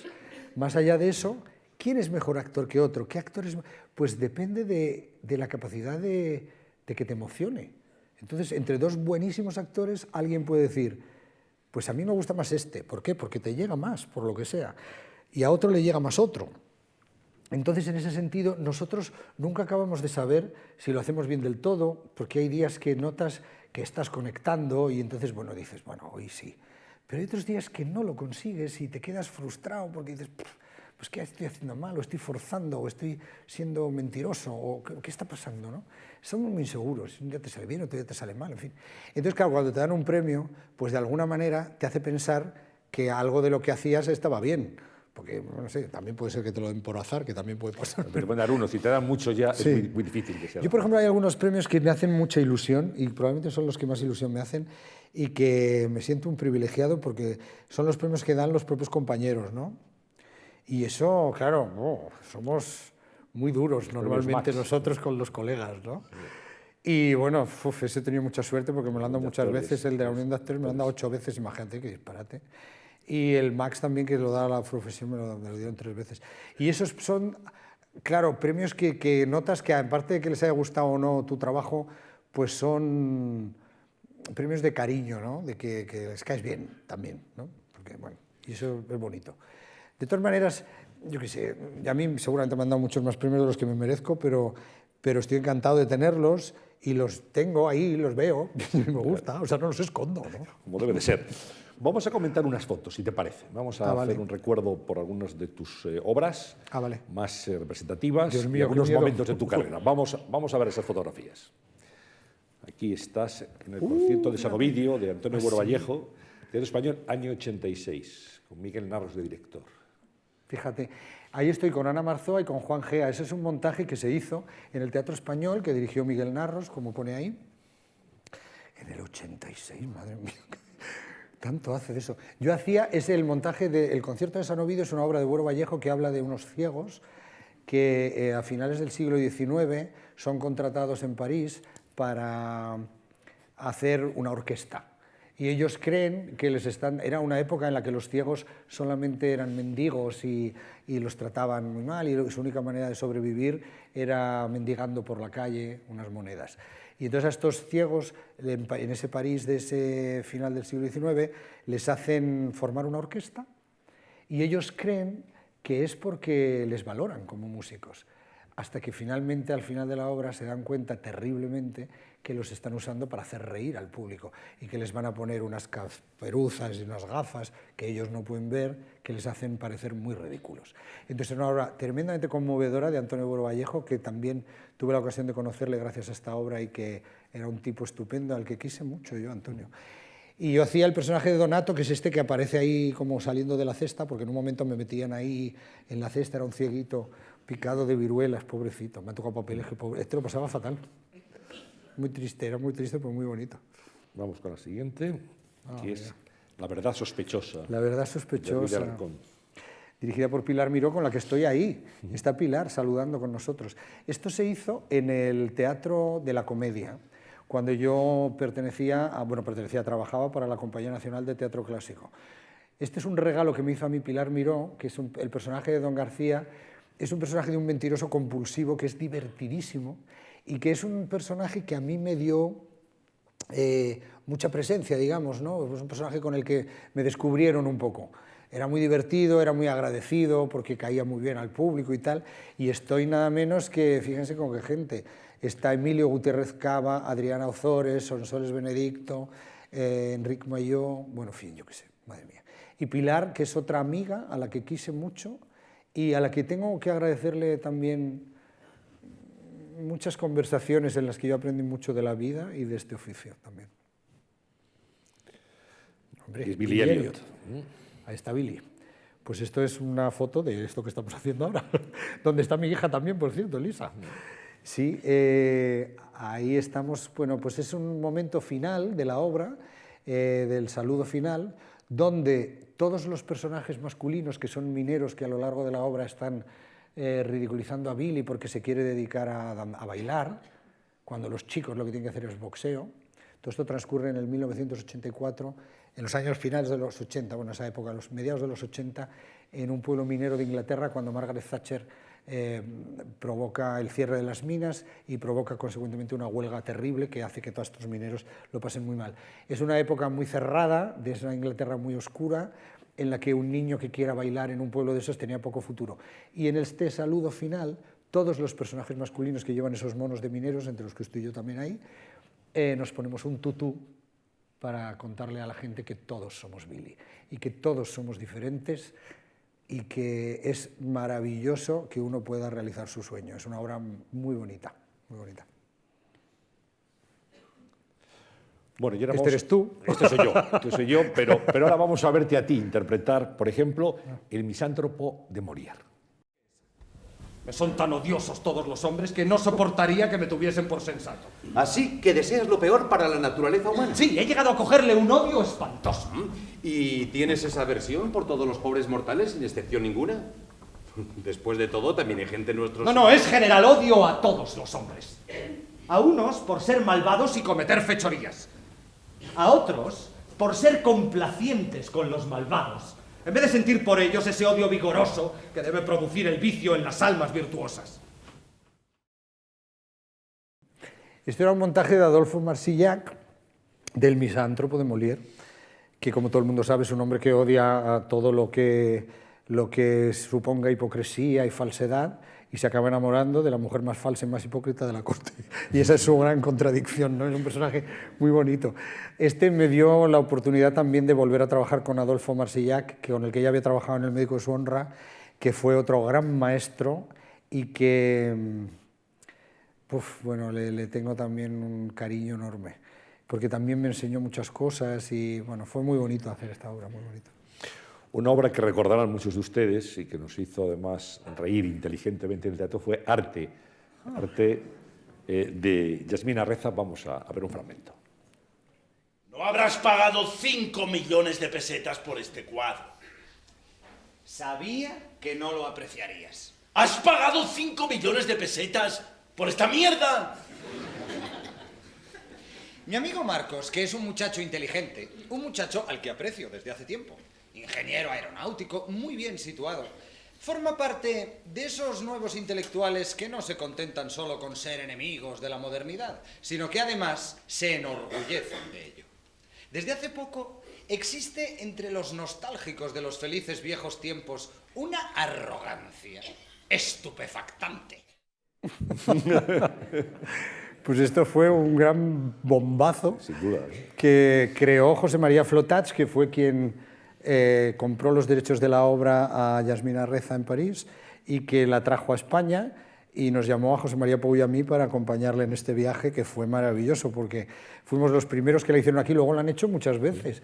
B: más allá de eso, ¿quién es mejor actor que otro? ¿Qué actor es? Pues depende de la capacidad de que te emocione. Entonces, entre dos buenísimos actores, alguien puede decir, pues a mí me gusta más este. ¿Por qué? Porque te llega más, por lo que sea. Y a otro le llega más otro. Entonces, en ese sentido, nosotros nunca acabamos de saber si lo hacemos bien del todo, porque hay días que notas que estás conectando y entonces, bueno, dices, bueno, hoy sí. Pero hay otros días que no lo consigues y te quedas frustrado porque dices, pues ¿qué estoy haciendo mal? O estoy forzando, o estoy siendo mentiroso, o ¿qué está pasando? ¿No? Somos muy inseguros, un día te sale bien, otro día te sale mal, en fin. Entonces, claro, cuando te dan un premio, pues de alguna manera te hace pensar que algo de lo que hacías estaba bien. Porque, no sé, también puede ser que te lo den por azar, que también puede pasar.
A: Pero pueden dar uno, si te dan mucho ya sí. Es muy difícil que sea.
B: Yo, por ejemplo, hay algunos premios que me hacen mucha ilusión y probablemente son los que más ilusión me hacen y que me siento un privilegiado porque son los premios que dan los propios compañeros, ¿no? Y eso, claro, somos muy duros normalmente nosotros con los colegas, ¿no? Sí. Y bueno, ese he tenido mucha suerte porque me lo han dado muchas veces, el de la Unión de Actores me lo han dado 8 veces, imagínate, qué disparate. Y el Max también, que lo da la profesión, me lo dieron 3 veces. Y esos son, claro, premios que notas que, aparte de que les haya gustado o no tu trabajo, pues son premios de cariño, ¿no? De que les caes bien también, ¿no? Porque, bueno, y eso es bonito. De todas maneras, yo qué sé, a mí seguramente me han dado muchos más premios de los que me merezco, pero estoy encantado de tenerlos y los tengo ahí, los veo, y me gusta, o sea, no los escondo, ¿no?
A: Como debe de ser. Vamos a comentar unas fotos, si te parece. Vamos a hacer un recuerdo por algunas de tus obras más representativas y algunos momentos de tu carrera. Vamos a ver esas fotografías. Aquí estás en el concierto de Sagovidio de Antonio Buero Vallejo, Teatro Español, año 86, con Miguel Narros de director.
B: Fíjate, ahí estoy con Ana Marzoa y con Juan Gea. Ese es un montaje que se hizo en el Teatro Español, que dirigió Miguel Narros, como pone ahí, en el 86, madre mía. Tanto hace de eso. Yo hacía, es el montaje del concierto de San Ovidio, es una obra de Buero Vallejo que habla de unos ciegos que a finales del siglo XIX son contratados en París para hacer una orquesta. Y ellos creen que era una época en la que los ciegos solamente eran mendigos y los trataban muy mal, y su única manera de sobrevivir era mendigando por la calle unas monedas. Y entonces a estos ciegos, en ese París de ese final del siglo XIX, les hacen formar una orquesta, y ellos creen que es porque les valoran como músicos, hasta que finalmente, al final de la obra, se dan cuenta terriblemente que los están usando para hacer reír al público y que les van a poner unas caperuzas y unas gafas que ellos no pueden ver, que les hacen parecer muy ridículos. Entonces, es una obra tremendamente conmovedora de Antonio Buero Vallejo, que también tuve la ocasión de conocerle gracias a esta obra y que era un tipo estupendo, al que quise mucho yo, Antonio. Y yo hacía el personaje de Donato, que es este que aparece ahí como saliendo de la cesta, porque en un momento me metían ahí en la cesta, era un cieguito picado de viruelas, pobrecito. Me ha tocado papeles que pobre. Este lo pasaba fatal. Muy triste, era muy triste, pero muy bonito.
A: Vamos con la siguiente, que es La verdad sospechosa.
B: La verdad sospechosa.
A: De Alarcón.
B: Dirigida por Pilar Miró, con la que estoy ahí. Está Pilar saludando con nosotros. Esto se hizo en el Teatro de la Comedia, cuando yo trabajaba para la Compañía Nacional de Teatro Clásico. Este es un regalo que me hizo a mí Pilar Miró, que es el personaje de Don García. Es un personaje de un mentiroso compulsivo que es divertidísimo y que es un personaje que a mí me dio mucha presencia, digamos, ¿no? Es un personaje con el que me descubrieron un poco. Era muy divertido, era muy agradecido porque caía muy bien al público y tal, y estoy nada menos que, fíjense con qué gente, está Emilio Gutiérrez Cava, Adriana Ozores, Sonsoles Benedicto, Enrique Mayó, bueno, en fin, yo qué sé, madre mía. Y Pilar, que es otra amiga a la que quise mucho y a la que tengo que agradecerle también muchas conversaciones en las que yo aprendí mucho de la vida y de este oficio también. Hombre,
A: es Billy Elliot.
B: Ahí está Billy. Pues esto es una foto de esto que estamos haciendo ahora, donde está mi hija también, por cierto, Lisa. Sí, ahí estamos, bueno, pues es un momento final de la obra, del saludo final, donde todos los personajes masculinos, que son mineros que a lo largo de la obra están ridiculizando a Billy porque se quiere dedicar a bailar, cuando los chicos lo que tienen que hacer es boxeo. Todo esto transcurre en el 1984, en los años finales de los 80, bueno, esa época, los mediados de los 80, en un pueblo minero de Inglaterra, cuando Margaret Thatcher provoca el cierre de las minas y provoca consecuentemente una huelga terrible que hace que todos estos mineros lo pasen muy mal. Es una época muy cerrada, de esa Inglaterra muy oscura, en la que un niño que quiera bailar en un pueblo de esos tenía poco futuro. Y en este saludo final, todos los personajes masculinos que llevan esos monos de mineros, entre los que estoy yo también ahí, nos ponemos un tutú para contarle a la gente que todos somos Billy y que todos somos diferentes y que es maravilloso que uno pueda realizar su sueño. Es una obra muy bonita, muy bonita.
A: Bueno, y ahora
B: este eres tú.
A: Este soy yo, pero ahora vamos a verte a ti interpretar, por ejemplo, El misántropo de Molière.
C: Me son tan odiosos todos los hombres que no soportaría que me tuviesen por sensato.
D: Así que deseas lo peor para la naturaleza humana.
C: Sí, he llegado a cogerle un odio espantoso.
D: ¿Y tienes esa aversión por todos los pobres mortales, sin excepción ninguna? Después de todo, también hay gente nuestros...
C: No, es general odio a todos los hombres. A unos por ser malvados y cometer fechorías. A otros por ser complacientes con los malvados. En vez de sentir por ellos ese odio vigoroso que debe producir el vicio en las almas virtuosas.
B: Este era un montaje de Adolphe Marsillac, del misántropo de Molière, que como todo el mundo sabe es un hombre que odia a todo lo que suponga hipocresía y falsedad, y se acaba enamorando de la mujer más falsa y más hipócrita de la corte. Y esa es su gran contradicción, ¿no? Es un personaje muy bonito. Este me dio la oportunidad también de volver a trabajar con Adolphe Marsillac, con el que ya había trabajado en El médico de su honra, que fue otro gran maestro y que, bueno, le tengo también un cariño enorme, porque también me enseñó muchas cosas y, bueno, fue muy bonito hacer esta obra, muy bonito.
A: Una obra que recordarán muchos de ustedes y que nos hizo además reír inteligentemente en el teatro fue Arte, de Yasmina Reza. Vamos a ver un fragmento.
E: No habrás pagado 5 millones de pesetas por este cuadro.
C: Sabía que no lo apreciarías.
E: ¿Has pagado 5 millones de pesetas por esta mierda?
C: Mi amigo Marcos, que es un muchacho inteligente, un muchacho al que aprecio desde hace tiempo, ingeniero aeronáutico, muy bien situado, forma parte de esos nuevos intelectuales que no se contentan solo con ser enemigos de la modernidad, sino que además se enorgullecen de ello. Desde hace poco existe entre los nostálgicos de los felices viejos tiempos una arrogancia estupefactante.
B: Pues esto fue un gran bombazo
A: Sin duda,
B: que creó José María Flotats, que fue quien compró los derechos de la obra a Yasmina Reza en París y que la trajo a España y nos llamó a José María Pou y a mí para acompañarle en este viaje, que fue maravilloso porque fuimos los primeros que la hicieron aquí, luego la han hecho muchas veces.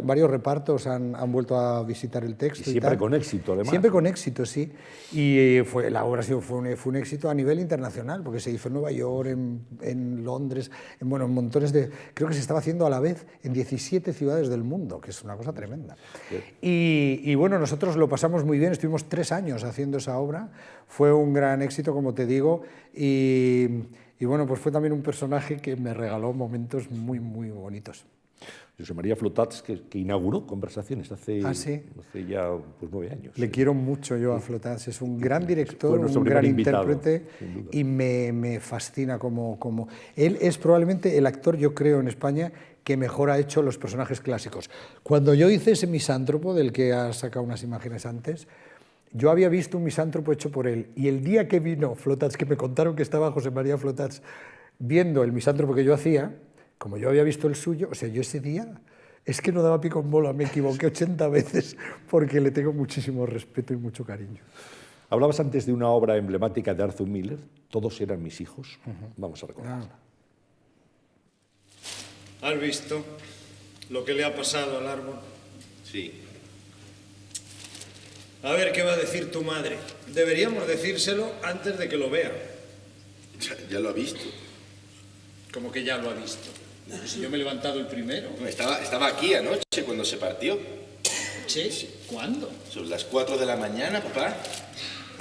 B: Varios repartos han vuelto a visitar el texto.
A: Y siempre
B: tal.
A: con éxito, además.
B: Siempre con éxito, sí. Y la obra fue un éxito a nivel internacional, porque se hizo en Nueva York, en Londres, en montones de... Creo que se estaba haciendo a la vez en 17 ciudades del mundo, que es una cosa tremenda. Y bueno, nosotros lo pasamos muy bien, estuvimos 3 años haciendo esa obra, fue un gran éxito, como te digo, y bueno, pues fue también un personaje que me regaló momentos muy, muy bonitos.
A: José María Flotats, que inauguró Conversaciones hace ya pues, 9 años.
B: Le quiero mucho yo a Flotats, es un gran director,
A: Fue
B: un gran
A: invitado,
B: intérprete y me fascina como... Él es probablemente el actor, yo creo, en España que mejor ha hecho los personajes clásicos. Cuando yo hice ese Misántropo, del que has sacado unas imágenes antes, yo había visto un Misántropo hecho por él, y el día que vino Flotats, que me contaron que estaba José María Flotats viendo el Misántropo que yo hacía, como yo había visto el suyo, o sea, yo ese día es que no daba pico en bola, me equivoqué 80 veces porque le tengo muchísimo respeto y mucho cariño.
A: Hablabas antes de una obra emblemática de Arthur Miller, Todos eran mis hijos. Vamos a recordarla.
F: ¿Has visto lo que le ha pasado al árbol?
E: Sí.
F: A ver qué va a decir tu madre. Deberíamos decírselo antes de que lo vea.
E: Ya lo ha visto.
F: Como que ya lo ha visto. Si yo me he levantado el primero.
E: Estaba aquí anoche cuando se partió.
F: ¿Sí? ¿Cuándo?
E: Son las 4 de la mañana, papá.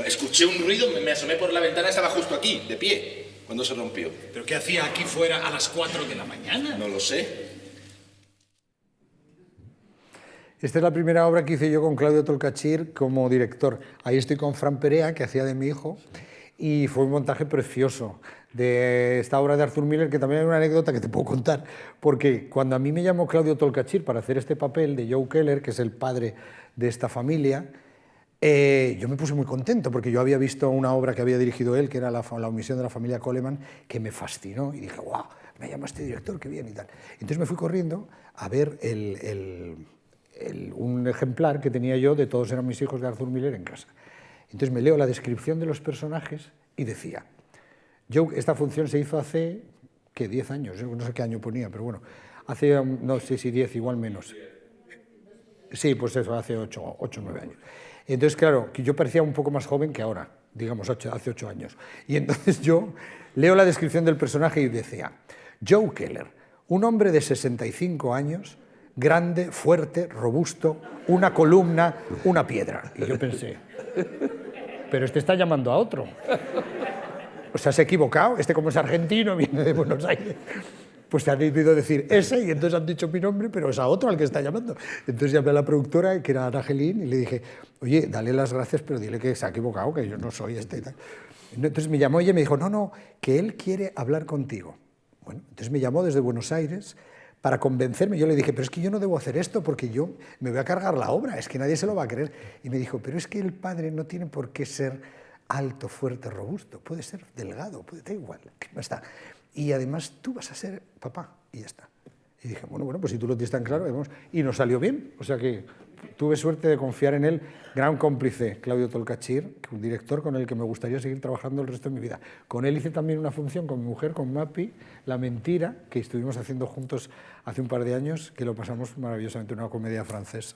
E: Escuché un ruido, me asomé por la ventana, estaba justo aquí, de pie, cuando se rompió.
F: ¿Pero qué hacía aquí fuera a las 4 de la mañana?
E: No lo sé.
B: Esta es la primera obra que hice yo con Claudio Tolcachir como director. Ahí estoy con Fran Perea, que hacía de mi hijo, y fue un montaje precioso de esta obra de Arthur Miller, que también hay una anécdota que te puedo contar, porque cuando a mí me llamó Claudio Tolcachir para hacer este papel de Joe Keller, que es el padre de esta familia, yo me puse muy contento, porque yo había visto una obra que había dirigido él, que era la omisión de la familia Coleman, que me fascinó, y dije, guau, me llama este director, qué bien y tal. Entonces me fui corriendo a ver un ejemplar que tenía yo de Todos eran mis hijos de Arthur Miller en casa. Entonces me leo la descripción de los personajes y decía, esta función se hizo hace, ¿qué? 10 años, no sé qué año ponía, pero bueno, hace, no sé si 10, igual menos. Sí, pues eso, hace 8 o 9 años. Entonces, claro, que yo parecía un poco más joven que ahora, digamos, hace 8 años. Y entonces yo leo la descripción del personaje y decía, Joe Keller, un hombre de 65 años, grande, fuerte, robusto, una columna, una piedra. Y yo pensé, pero este está llamando a otro. O sea, se ha equivocado, este como es argentino, viene de Buenos Aires. Pues te han debido decir ese y entonces han dicho mi nombre, pero es a otro al que está llamando. Entonces llamé a la productora, que era Ana Gelín, y le dije, oye, dale las gracias, pero dile que se ha equivocado, que yo no soy este y tal. Entonces me llamó ella y me dijo, no, que él quiere hablar contigo. Bueno, entonces me llamó desde Buenos Aires para convencerme. Yo le dije, pero es que yo no debo hacer esto porque yo me voy a cargar la obra, es que nadie se lo va a creer. Y me dijo, pero es que el padre no tiene por qué ser alto, fuerte, robusto, puede ser delgado, da igual, ¿qué más está? Y además tú vas a ser papá, y ya está. Y dije, bueno, pues si tú lo tienes tan claro, vamos. Y nos salió bien, o sea que tuve suerte de confiar en él, gran cómplice, Claudio Tolcachir, un director con el que me gustaría seguir trabajando el resto de mi vida. Con él hice también una función con mi mujer, con Mapi, La mentira, que estuvimos haciendo juntos hace un par de años, que lo pasamos maravillosamente, una comedia francesa.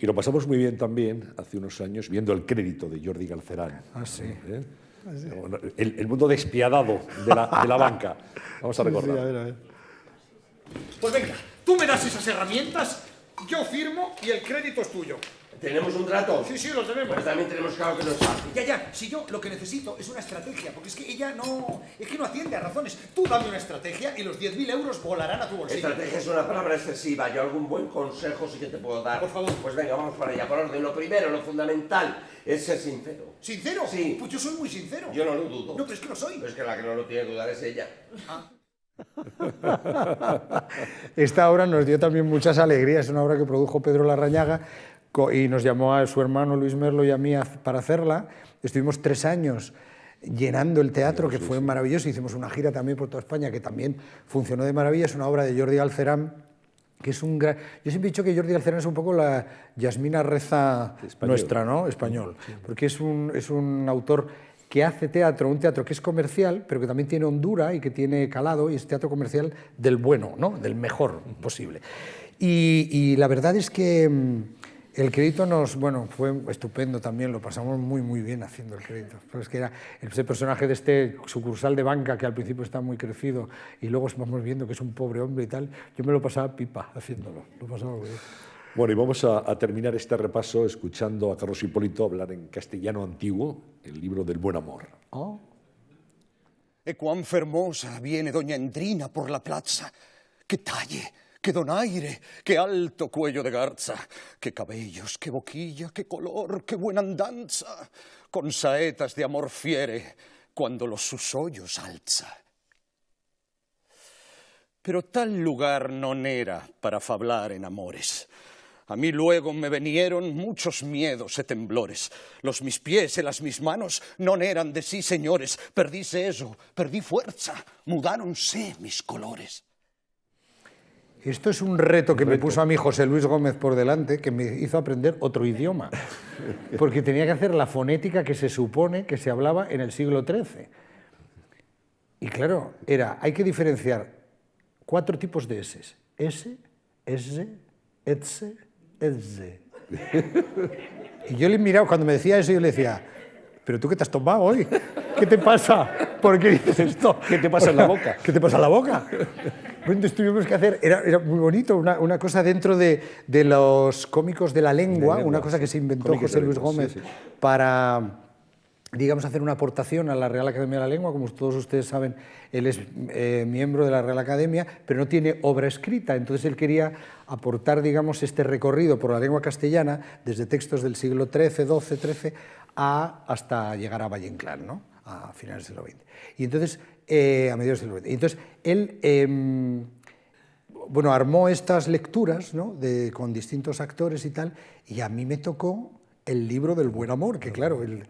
A: Y lo pasamos muy bien también hace unos años viendo el crédito de Jordi Galcerán.
B: Ah, sí.
A: ¿Eh? Ah, sí. El mundo despiadado de la banca. Vamos a recordar.
B: Sí, a ver.
F: Pues venga, tú me das esas herramientas, yo firmo y el crédito es tuyo.
G: ¿Tenemos un trato?
F: Sí, sí, lo tenemos.
G: Pues también tenemos claro que no es fácil.
F: Ya, si yo lo que necesito es una estrategia, porque es que ella no atiende a razones. Tú dame una estrategia y los 10.000 euros volarán a tu bolsillo.
G: Estrategia es una palabra excesiva. Yo algún buen consejo sí que te puedo dar.
F: Por favor.
G: Pues venga, vamos para allá. Por orden, lo primero, lo fundamental, es ser sincero.
F: ¿Sincero?
G: Sí.
F: Pues yo soy muy sincero.
G: Yo no lo dudo.
F: No, pero es que lo soy.
G: Pero es que la que no lo tiene que dudar es ella.
B: Esta obra nos dio también muchas alegrías. Es una obra que produjo Pedro Larrañaga y nos llamó a su hermano Luis Merlo y a mí para hacerla. Estuvimos 3 años llenando el teatro, que fue maravilloso. Hicimos una gira también por toda España, que también funcionó de maravilla. Es una obra de Jordi Galcerán, que es un gran... Yo siempre he dicho que Jordi Galcerán es un poco la Yasmina Reza nuestra, ¿no? Español. Porque es un autor que hace teatro, un teatro que es comercial, pero que también tiene hondura y que tiene calado, y es teatro comercial del bueno, ¿no? Del mejor posible. Y la verdad es que el crédito fue estupendo también, lo pasamos muy bien haciendo el crédito. Pero es que era ese personaje de este sucursal de banca que al principio está muy crecido y luego vamos viendo que es un pobre hombre y tal, yo me lo pasaba pipa haciéndolo, lo pasaba muy bien.
A: Bueno, y vamos a terminar este repaso escuchando a Carlos Hipólito hablar en castellano antiguo, el libro del buen amor.
B: Oh.
H: E cuán fermosa viene doña Endrina por la plaza, qué talle, qué donaire, qué alto cuello de garza, qué cabellos, qué boquilla, qué color, qué buena andanza, con saetas de amor fiere, cuando los sus hoyos alza. Pero tal lugar non era para fablar en amores. A mí luego me vinieron muchos miedos e temblores. Los mis pies e las mis manos non eran de sí señores. Perdíse eso, perdí fuerza, mudáronse mis colores.
B: Esto es un reto que me puso a mí José Luis Gómez por delante, que me hizo aprender otro idioma, porque tenía que hacer la fonética que se supone que se hablaba en el siglo XIII. Y claro, hay que diferenciar 4 tipos de S. S, S, etse, etze. Y yo le miraba, cuando me decía eso, yo le decía, ¿pero tú qué te has tomado hoy? ¿Qué te pasa? ¿Por qué dices esto?
A: ¿Qué te pasa en la boca?
B: ¿Qué te pasa en la boca? Entonces tuvimos que hacer, era muy bonito, una cosa dentro de los cómicos de la lengua, una cosa que se inventó José Luis Gómez para, digamos, hacer una aportación a la Real Academia de la Lengua. Como todos ustedes saben, él es miembro de la Real Academia, pero no tiene obra escrita, entonces él quería aportar, digamos, este recorrido por la lengua castellana desde textos del siglo XIII, XII, XIII hasta llegar a Valle Inclán, ¿no? A finales del siglo XX. Y entonces, a mediados del siglo XX. Y entonces, él armó estas lecturas, ¿no? Con distintos actores y tal, y a mí me tocó el libro del buen amor, que claro, el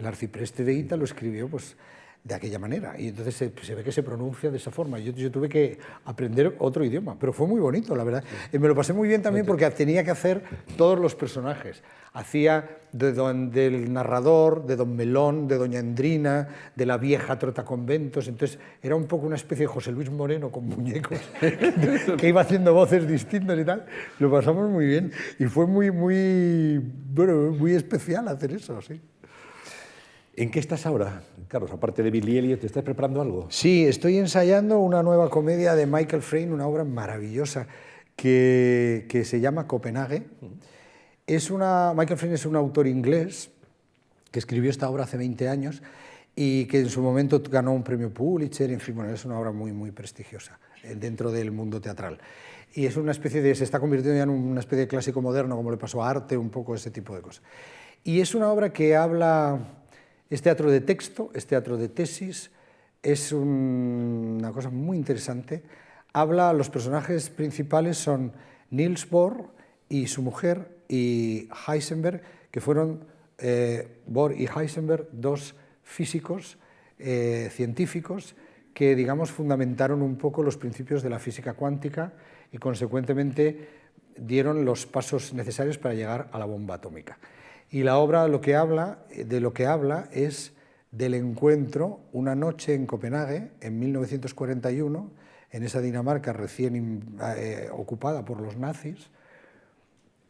B: arcipreste de Hita lo escribió pues, de aquella manera, y entonces se ve que se pronuncia de esa forma. Yo tuve que aprender otro idioma, pero fue muy bonito, la verdad. Y me lo pasé muy bien también porque tenía que hacer todos los personajes. Hacía del narrador, de Don Melón, de Doña Endrina, de la vieja trotaconventos. Entonces era un poco una especie de José Luis Moreno con muñecos que iba haciendo voces distintas y tal. Lo pasamos muy bien y fue muy especial hacer eso, sí.
A: ¿En qué estás ahora, Carlos? Aparte de Billy Elliot, ¿te estás preparando algo?
B: Sí, estoy ensayando una nueva comedia de Michael Frayn, una obra maravillosa que se llama Copenhague. Michael Frayn es un autor inglés que escribió esta obra hace 20 años y que en su momento ganó un premio Pulitzer. En fin, bueno, es una obra muy prestigiosa dentro del mundo teatral. Y es una especie se está convirtiendo ya en una especie de clásico moderno, como le pasó a Arte, un poco ese tipo de cosas. Y es una obra que es teatro de texto, es teatro de tesis, es una cosa muy interesante. Los personajes principales son Niels Bohr y su mujer y Heisenberg, que fueron Bohr y Heisenberg, 2 físicos, científicos, que digamos fundamentaron un poco los principios de la física cuántica y consecuentemente dieron los pasos necesarios para llegar a la bomba atómica. Y la obra de lo que habla es del encuentro una noche en Copenhague, en 1941, en esa Dinamarca recién ocupada por los nazis,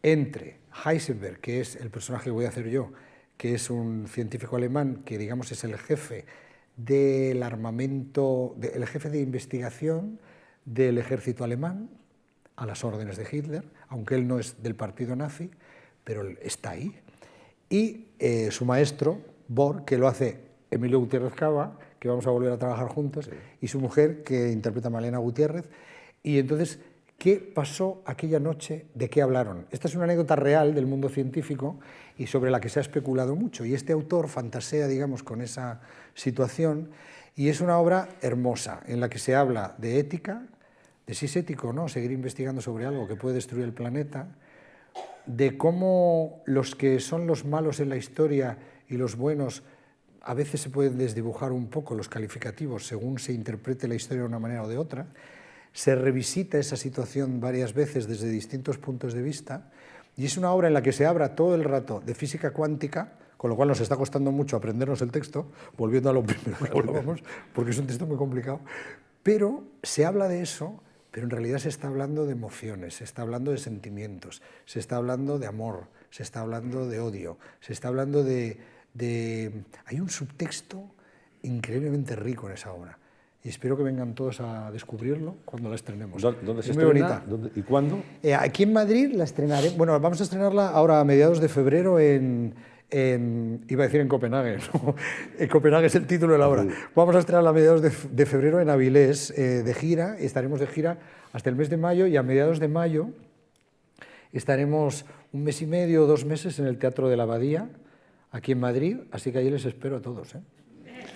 B: entre Heisenberg, que es el personaje que voy a hacer yo, que es un científico alemán que digamos es el jefe del armamento, el jefe de investigación del ejército alemán a las órdenes de Hitler, aunque él no es del partido nazi, pero él está ahí. Y su maestro, Bor, que lo hace Emilio Gutiérrez Cava, que vamos a volver a trabajar juntos, sí. Y su mujer, que interpreta a Malena Gutiérrez. Y entonces, ¿qué pasó aquella noche? ¿De qué hablaron? Esta es una anécdota real del mundo científico y sobre la que se ha especulado mucho. Y este autor fantasea, digamos, con esa situación, y es una obra hermosa, en la que se habla de ética, de si es ético o no seguir investigando sobre algo que puede destruir el planeta, de cómo los que son los malos en la historia y los buenos a veces se pueden desdibujar un poco los calificativos según se interprete la historia de una manera o de otra. Se revisita esa situación varias veces desde distintos puntos de vista, y es una obra en la que se habla todo el rato de física cuántica, con lo cual nos está costando mucho aprendernos el texto, volviendo a lo primero que hablábamos, porque es un texto muy complicado, pero se habla de eso, pero en realidad se está hablando de emociones, se está hablando de sentimientos, se está hablando de amor, se está hablando de odio, se está hablando de... Hay un subtexto increíblemente rico en esa obra. Y espero que vengan todos a descubrirlo cuando la estrenemos.
A: ¿Dónde se
B: estrena?
A: ¿Y cuándo?
B: Aquí en Madrid la estrenaré. Bueno, vamos a estrenarla ahora a mediados de febrero iba a decir en Copenhague, ¿no? En Copenhague es el título de la obra. Vamos a estrenarla a mediados de febrero en Avilés, de gira. Estaremos de gira hasta el mes de mayo, y a mediados de mayo estaremos un mes y medio o 2 meses en el Teatro de la Abadía, aquí en Madrid, así que ahí les espero a todos, ¿eh?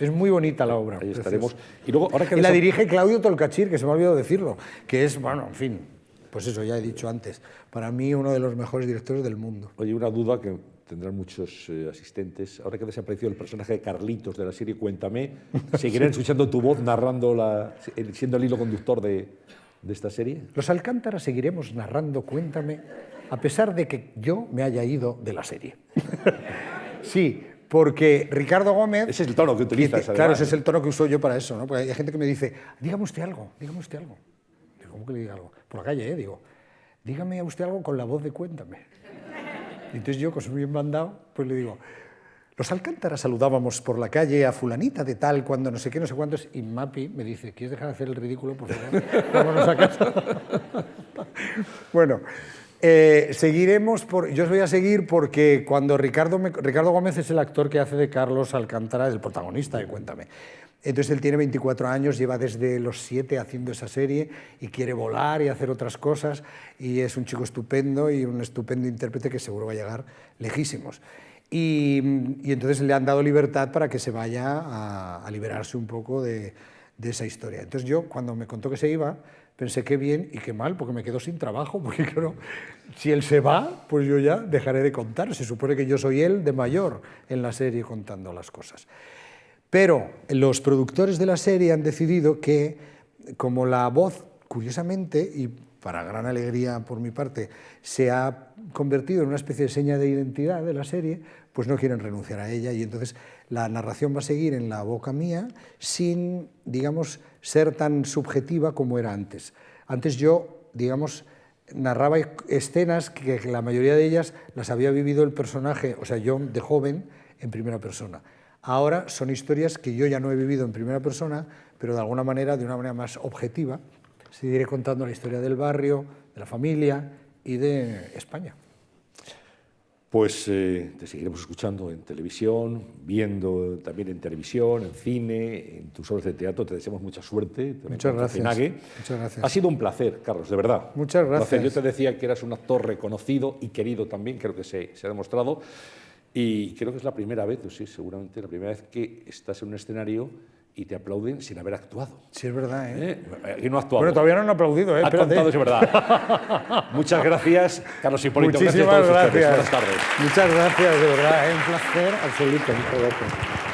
B: Es muy bonita la obra.
A: Ahí estaremos. Y luego, ahora que
B: la dirige Claudio Tolcachir, que se me ha olvidado decirlo, que es, bueno, en fin, pues eso ya he dicho antes, para mí uno de los mejores directores del mundo.
A: Oye, una duda que tendrán muchos asistentes. Ahora que ha desaparecido el personaje de Carlitos de la serie Cuéntame, ¿seguirán escuchando tu voz narrando, siendo el hilo conductor de esta serie?
B: Los Alcántara seguiremos narrando Cuéntame, a pesar de que yo me haya ido de la serie. Sí, porque Ricardo Gómez...
A: Ese es el tono que utilizas, además.
B: Claro, ese es el tono que uso yo para eso, ¿no? Porque hay gente que me dice, dígame usted algo, dígame usted algo. Digo, ¿cómo que le diga algo? Por la calle, digo, dígame a usted algo con la voz de Cuéntame. Y entonces yo, con su bien mandado, pues le digo, los Alcántara saludábamos por la calle a fulanita de tal, cuando no sé qué, no sé cuántos, y Mapi me dice, ¿quieres dejar de hacer el ridículo, por favor? Vámonos a casa. Bueno... seguiremos, yo os voy a seguir porque cuando Ricardo Gómez es el actor que hace de Carlos Alcántara, el protagonista de Cuéntame. Entonces él tiene 24 años, lleva desde los 7 haciendo esa serie y quiere volar y hacer otras cosas, y es un chico estupendo y un estupendo intérprete que seguro va a llegar lejísimos. Y entonces le han dado libertad para que se vaya a liberarse un poco de esa historia. Entonces yo, cuando me contó que se iba, pensé qué bien y qué mal, porque me quedo sin trabajo, porque claro, si él se va, pues yo ya dejaré de contar. Se supone que yo soy él de mayor en la serie contando las cosas. Pero los productores de la serie han decidido que, como la voz, curiosamente, y para gran alegría por mi parte, se ha convertido en una especie de seña de identidad de la serie, pues no quieren renunciar a ella, y entonces la narración va a seguir en la boca mía sin, digamos, ser tan subjetiva como era antes. Antes yo, digamos, narraba escenas que la mayoría de ellas las había vivido el personaje, o sea, yo de joven, en primera persona. Ahora son historias que yo ya no he vivido en primera persona, pero de alguna manera, de una manera más objetiva, seguiré contando la historia del barrio, de la familia y de España.
A: Pues te seguiremos escuchando en televisión, viendo también en televisión, en cine, en tus obras de teatro. Te deseamos mucha suerte.
B: Muchas gracias.
A: Muchas gracias. Ha sido un placer, Carlos, de verdad.
B: Muchas gracias.
A: Placer. Yo te decía que eras un actor reconocido y querido también, creo que se ha demostrado. Y creo que es la primera vez, o sí, seguramente la primera vez que estás en un escenario y te aplauden sin haber actuado.
B: Sí, es verdad, ¿eh?
A: Y no ha actuado.
B: Bueno, todavía no han aplaudido, ¿eh?
A: Ha contado, es verdad. Muchas gracias, Carlos Hipólito.
B: Muchísimas
A: gracias a todos ustedes.
B: gracias.
A: Buenas tardes.
B: Muchas gracias, de verdad, es un placer absoluto. Muchas gracias.